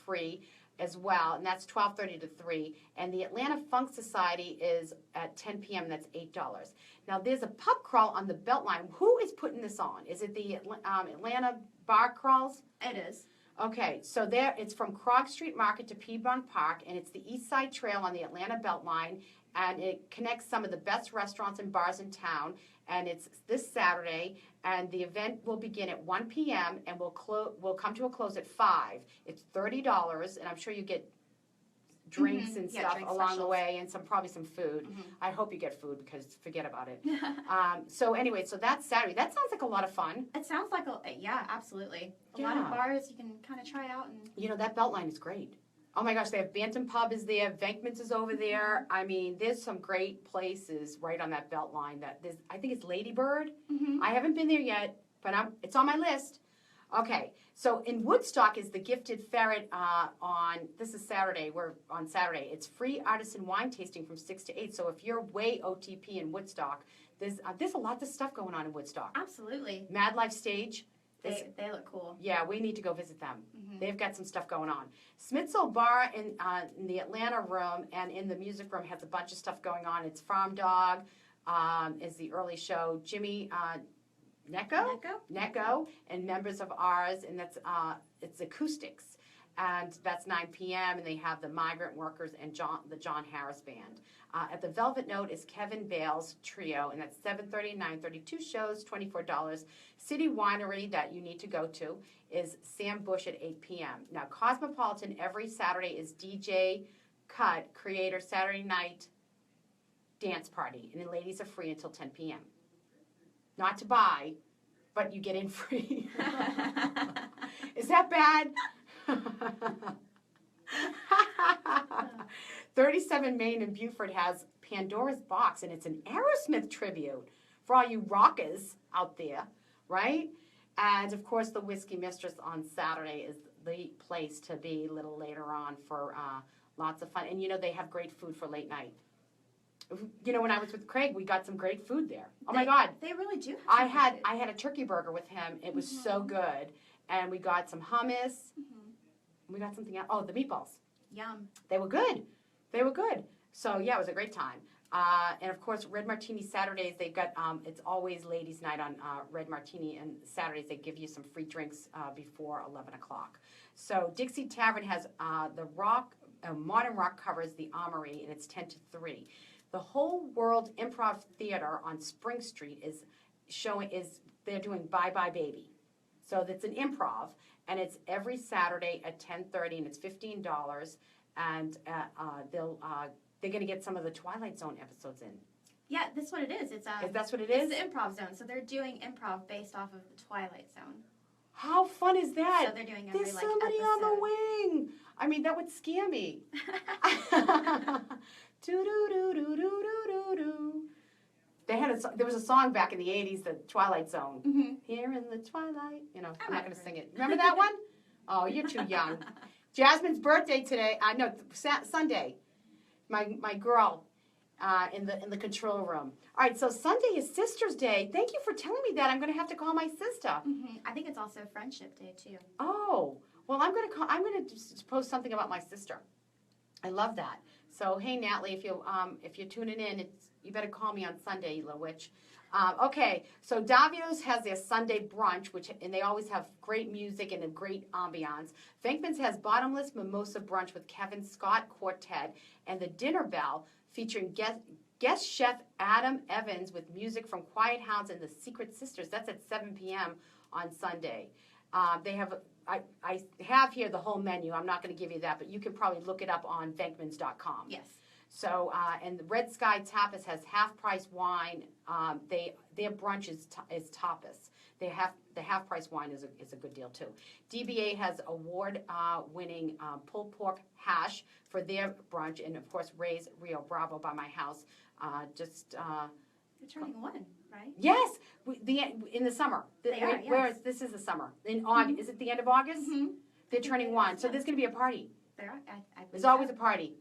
free as well, and that's 12:30 to 3. And the Atlanta Funk Society is at 10 p.m. and that's $8. Now there's a pub crawl on the Beltline. Who is putting this on? Is it the Atlanta Bar Crawls? It is. Okay, so there it's from Krog Street Market to Piedmont Park, and it's the East Side Trail on the Atlanta Beltline, and it connects some of the best restaurants and bars in town. And it's this Saturday, and the event will begin at 1 p.m. and will come to a close at 5. It's $30, and I'm sure you get drinks and stuff along the way, and probably some food. Mm-hmm. I hope you get food because forget about it. So anyway, so that's Saturday. That sounds like a lot of fun. It sounds like yeah, absolutely. A lot of bars you can kind of try out. And that Beltline is great. Oh my gosh, they have Bantam Pub is there, Venkman's is over there. I mean, there's some great places right on that Beltline. I think it's Lady Bird. Mm-hmm. I haven't been there yet, but it's on my list. Okay, so in Woodstock is the Gifted Ferret this is Saturday. We're on Saturday. It's free artisan wine tasting from 6 to 8. So if you're way OTP in Woodstock, there's a lot of stuff going on in Woodstock. Absolutely. Mad Life Stage. They look cool. Yeah, we need to go visit them. Mm-hmm. They've got some stuff going on. Smitzel Bar in the Atlanta room and in the music room has a bunch of stuff going on. It's Farm Dog is the early show. Jimmy Necco and members of ours, and that's it's acoustics. And that's 9 p.m. and they have the Migrant Workers and the John Harris Band. At the Velvet Note is Kevin Bale's Trio, and that's 7:30 and 9:30. 2 shows, $24. City Winery that you need to go to is Sam Bush at 8 p.m. Now, Cosmopolitan every Saturday is DJ Cut Creator Saturday Night Dance Party, and the ladies are free until 10 p.m. Not to buy, but you get in free. Is that bad? 37 Main in Beaufort has Pandora's Box, and it's an Aerosmith tribute for all you rockers out there, right? And, of course, the Whiskey Mistress on Saturday is the place to be a little later on for lots of fun. And, they have great food for late night. When I was with Craig, we got some great food there. Oh, my God. They really do I have had a turkey burger with him. It was so good. And we got some hummus. We got something else. Oh, the meatballs. Yum. They were good. So, yeah, it was a great time. And, of course, Red Martini Saturdays, they've got, it's always ladies' night on Red Martini. And Saturdays, they give you some free drinks before 11 o'clock. So, Dixie Tavern has the modern rock covers the Armory, and it's 10 to 3. The Whole World Improv Theater on Spring Street they're doing Bye Bye Baby. So, that's an improv. And it's every Saturday at 10:30, and it's $15. And they're going to get some of the Twilight Zone episodes in. Yeah, that's what it is. That's what it is? It's the improv zone. So they're doing improv based off of the Twilight Zone. How fun is that? So they're doing every, There's somebody on the wing. I mean, that would scare me. Do-do-do-do-do-do-do-do. There was a song back in the 80s, the Twilight Zone. Mm-hmm. Here in the twilight. I'm not going to sing it. Remember that one? Oh, you're too young. Jasmine's birthday today. Sunday. My girl in the control room. All right, so Sunday is Sister's Day. Thank you for telling me that. I'm going to have to call my sister. Mm-hmm. I think it's also Friendship Day too. Oh, well, I'm going to post something about my sister. I love that. So, hey, Natalie, if you're tuning in, you better call me on Sunday, you little witch. Okay, so Davio's has their Sunday brunch, and they always have great music and a great ambiance. Venkman's has Bottomless Mimosa Brunch with Kevin Scott Quartet, and the Dinner Bell featuring guest chef Adam Evans with music from Quiet Hounds and the Secret Sisters. That's at 7 p.m. on Sunday. They have I have here the whole menu. I'm not going to give you that, but you can probably look it up on venkmans.com. Yes. So, and the Red Sky Tapas has half-price wine. Their brunch is tapas. The half-price wine is a good deal, too. DBA has award-winning pulled pork hash for their brunch. And, of course, Ray's Rio Bravo by my house. They're turning 1, right? Yes, in the summer. Yes. This is the summer. In August. Mm-hmm. Is it the end of August? Mm-hmm. They're turning 1. So there's going to be a party. There's so. always a party.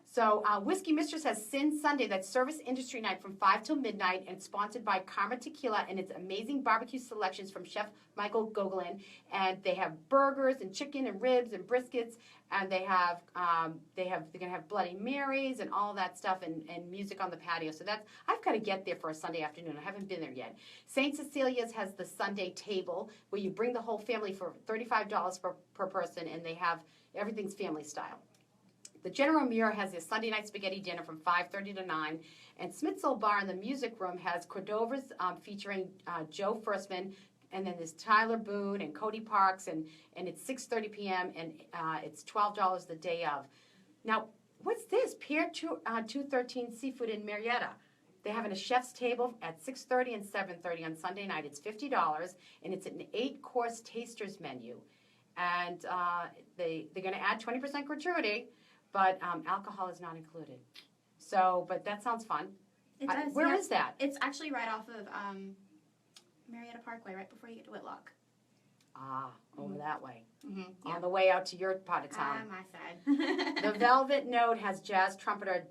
So Whiskey Mistress has Sin Sunday. That's service industry night from 5 till midnight, and it's sponsored by Karma Tequila and its amazing barbecue selections from Chef Michael Gogolin. And they have burgers and chicken and ribs and briskets, and they're gonna have Bloody Marys and all that stuff and music on the patio. So I've got to get there for a Sunday afternoon. I haven't been there yet. St. Cecilia's has the Sunday table where you bring the whole family for $35 per person, and they have everything's family style. The General Muir has their Sunday night spaghetti dinner from 5:30 to 9. And Smitzel Bar in the music room has Cordova's featuring Joe Firstman. And then there's Tyler Boone and Cody Parks. And it's 6:30 p.m. And it's $12 the day of. Now, what's this? Pier 213 Seafood in Marietta. They're having a chef's table at 6:30 and 7:30 on Sunday night. It's $50. And it's an 8-course taster's menu. And they're going to add 20% gratuity. But alcohol is not included. So, but that sounds fun. It does. Where is that? It's actually right off of Marietta Parkway, right before you get to Whitlock. Over that way. Mm-hmm. Yeah. On the way out to your part of town. My side. The Velvet Note has jazz trumpeter,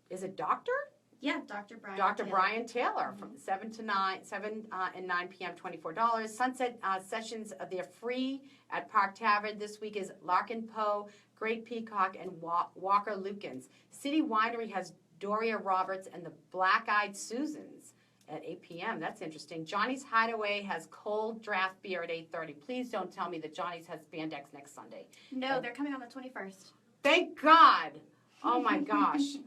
is it Doctor? Yeah, Dr. Brian. Dr. Taylor. Brian Taylor from 7 and 9 p.m., $24. Sunset sessions, they're free at Park Tavern. This week is Larkin Poe, Great Peacock, and Walker Lukens. City Winery has Doria Roberts and the Black Eyed Susans at 8 p.m. That's interesting. Johnny's Hideaway has cold draft beer at 8:30. Please don't tell me that Johnny's has spandex next Sunday. No, they're coming on the 21st. Thank God. Oh my gosh.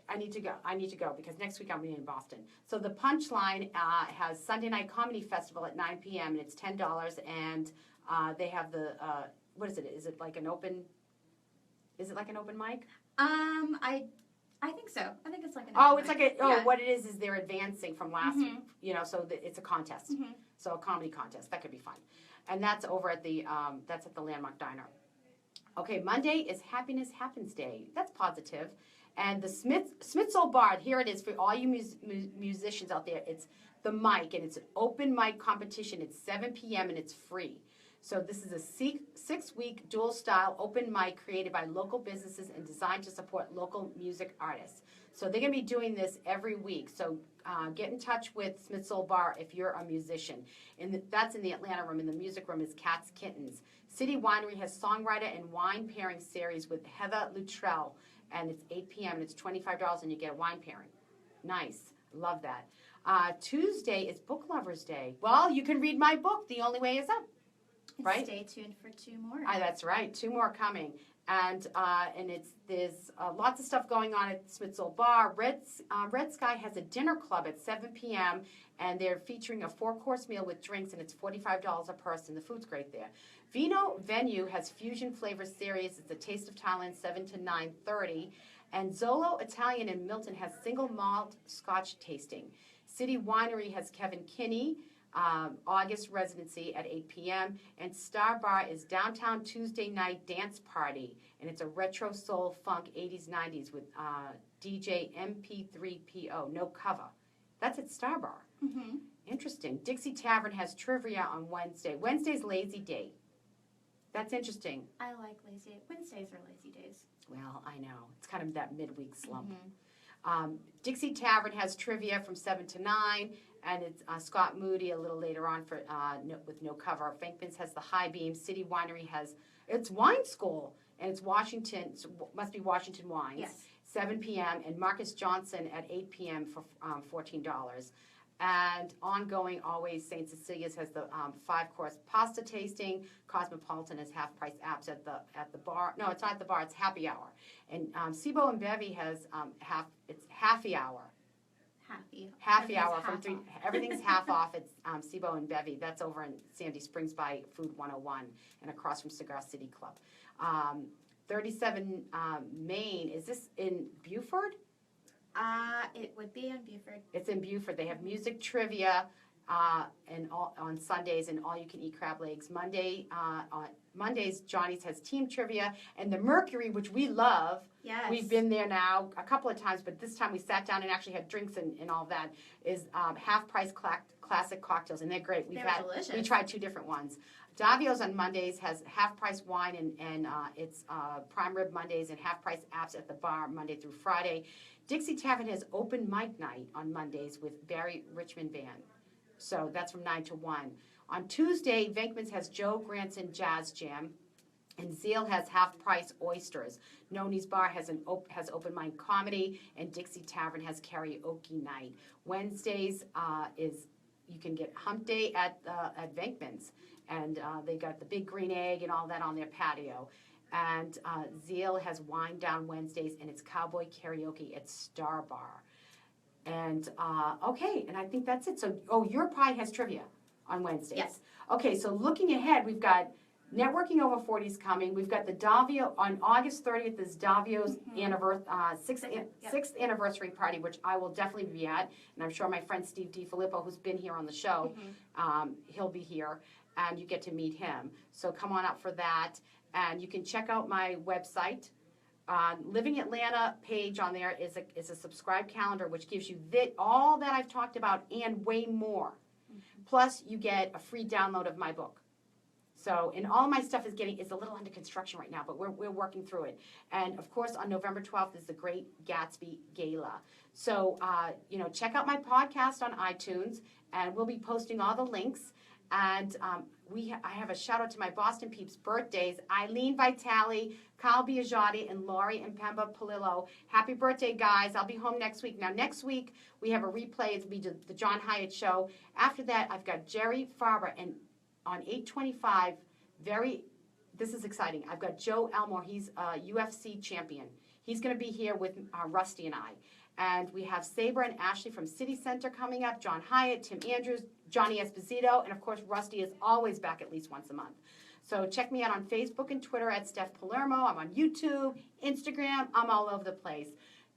I need to go. I need to go because next week I'll be in Boston. So the Punchline has Sunday Night Comedy Festival at 9 p.m. and it's $10. And they have the what is it? Is it like an open? Is it like an open mic? I think so. I think it's like an. Oh, it's mic. like a. Oh, Yeah. what it is they're advancing from last. Mhm. So it's a contest. Mhm. So a comedy contest that could be fun, and that's over at the that's at the Landmark Diner. Okay, Monday is Happiness Happens Day. That's positive. And the Smith's Old Bar, here it is for all you musicians out there. It's the mic, and it's an open mic competition. It's 7 p.m. and it's free. So this is a 6-week dual-style open mic created by local businesses and designed to support local music artists. So they're going to be doing this every week. So get in touch with Smith's Old Bar if you're a musician. And that's in the Atlanta room. In the music room is Cats Kittens. City Winery has songwriter and wine pairing series with Heather Luttrell. And it's 8 p.m. and it's $25 and you get a wine pairing. Nice. Love that. Tuesday is Book Lovers Day. Well, you can read my book, The Only Way Is Up. Right? Stay tuned for 2 more. That's right. 2 more coming. And there's lots of stuff going on at Smith's Old Bar. Red Sky has a dinner club at 7 p.m. and they're featuring a 4-course meal with drinks and it's $45 a person. The food's great there. Vino Venue has fusion flavor series. It's a Taste of Thailand, 7 to 9:30. And Zolo Italian in Milton has single malt Scotch tasting. City Winery has Kevin Kinney. August residency at 8 p.m. And Star Bar is downtown Tuesday night dance party. And it's a retro soul funk 80s, 90s with DJ MP3PO, no cover. That's at Star Bar. Mm-hmm. Interesting. Dixie Tavern has trivia on Wednesday. Wednesday's lazy day. That's interesting. I like lazy. Wednesdays are lazy days. Well, I know. It's kind of that midweek slump. Mm-hmm. Dixie Tavern has trivia from 7 to 9, and it's Scott Moody a little later on for with no cover. Venkman's has the High Beam. City Winery has it's wine school, and it's Washington. So must be Washington Wines. Yes. 7 p.m. and Marcus Johnson at 8 p.m. for $14. And ongoing, always, St. Cecilia's has the 5-course pasta tasting. Cosmopolitan has half-price apps at the bar. No, it's not at the bar. It's happy hour. And Sibo and Bevy has happy hour. Happy hour from 3. Everything's half off at Sibo and Bevy. That's over in Sandy Springs by Food 101 and across from Cigar City Club. 37 Main. Is this in Beaufort? It would be in Beaufort. It's in Beaufort. They have music trivia and on Sundays and all-you-can-eat crab legs. On Mondays, Johnny's has team trivia. And the Mercury, which we love, Yes. we've been there now a couple of times, but this time we sat down and actually had drinks and all that, is half-price classic cocktails, and they're great. They're delicious. We tried 2 different ones. Davio's on Mondays has half-price wine and it's prime rib Mondays and half-price apps at the bar Monday through Friday. Dixie Tavern has open mic night on Mondays with Barry Richmond Band. So that's from 9 to 1. On Tuesday, Venkman's has Joe Granson Jazz Jam. And Zeal has half-price oysters. Noni's Bar has open mic comedy. And Dixie Tavern has karaoke night. Wednesdays you can get hump day at Venkman's. And they got the big green egg and all that on their patio. And Zeal has Wine Down Wednesdays, and it's cowboy karaoke at Star Bar. And, okay, and I think that's it. So, your pie has trivia on Wednesdays. Yes. Okay, so looking ahead, we've got Networking Over 40s coming. We've got the Davio, on August 30th is Davio's sixth anniversary party, which I will definitely be at. And I'm sure my friend Steve DiFilippo, who's been here on the show, he'll be here. And you get to meet him. So come on up for that. And you can check out my website. Living Atlanta page on there is a subscribe calendar, which gives you all that I've talked about and way more. Plus, you get a free download of my book. So, and all my stuff is a little under construction right now, but we're working through it. And of course, on November 12th is the Great Gatsby Gala. So, check out my podcast on iTunes, and we'll be posting all the links. And I have a shout out to my Boston peeps' birthdays: Eileen Vitale, Kyle Biagiotti, and Laurie and Pemba Palillo. Happy birthday, guys! I'll be home next week. Now, next week we have a replay. It'll be the John Hyatt Show. After that, I've got Jerry Farber, and on 8:25, this is exciting. I've got Joe Elmore. He's a UFC champion. He's going to be here with Rusty and I. And we have Sabre and Ashley from City Center coming up, John Hyatt, Tim Andrews, Johnny Esposito, and of course, Rusty is always back at least once a month. So check me out on Facebook and Twitter at Steph Palermo. I'm on YouTube, Instagram. I'm all over the place.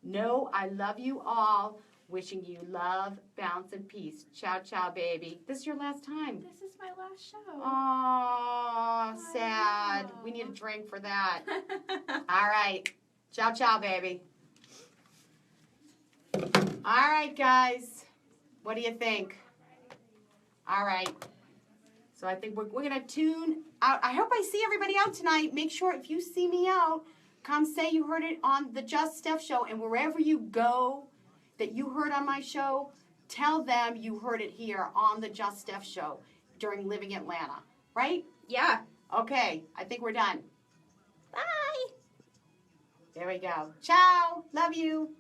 No, I love you all. Wishing you love, balance, and peace. Ciao, ciao, baby. This is your last time. This is my last show. Aww, sad. know. We need a drink for that. All right. Ciao, ciao, baby. All right, guys. What do you think? All right. So I think we're going to tune out. I hope I see everybody out tonight. Make sure if you see me out, come say you heard it on the Just Steph Show. And wherever you go that you heard on my show, tell them you heard it here on the Just Steph Show during Living Atlanta. Right? Yeah. Okay. I think we're done. Bye. There we go. Ciao. Love you.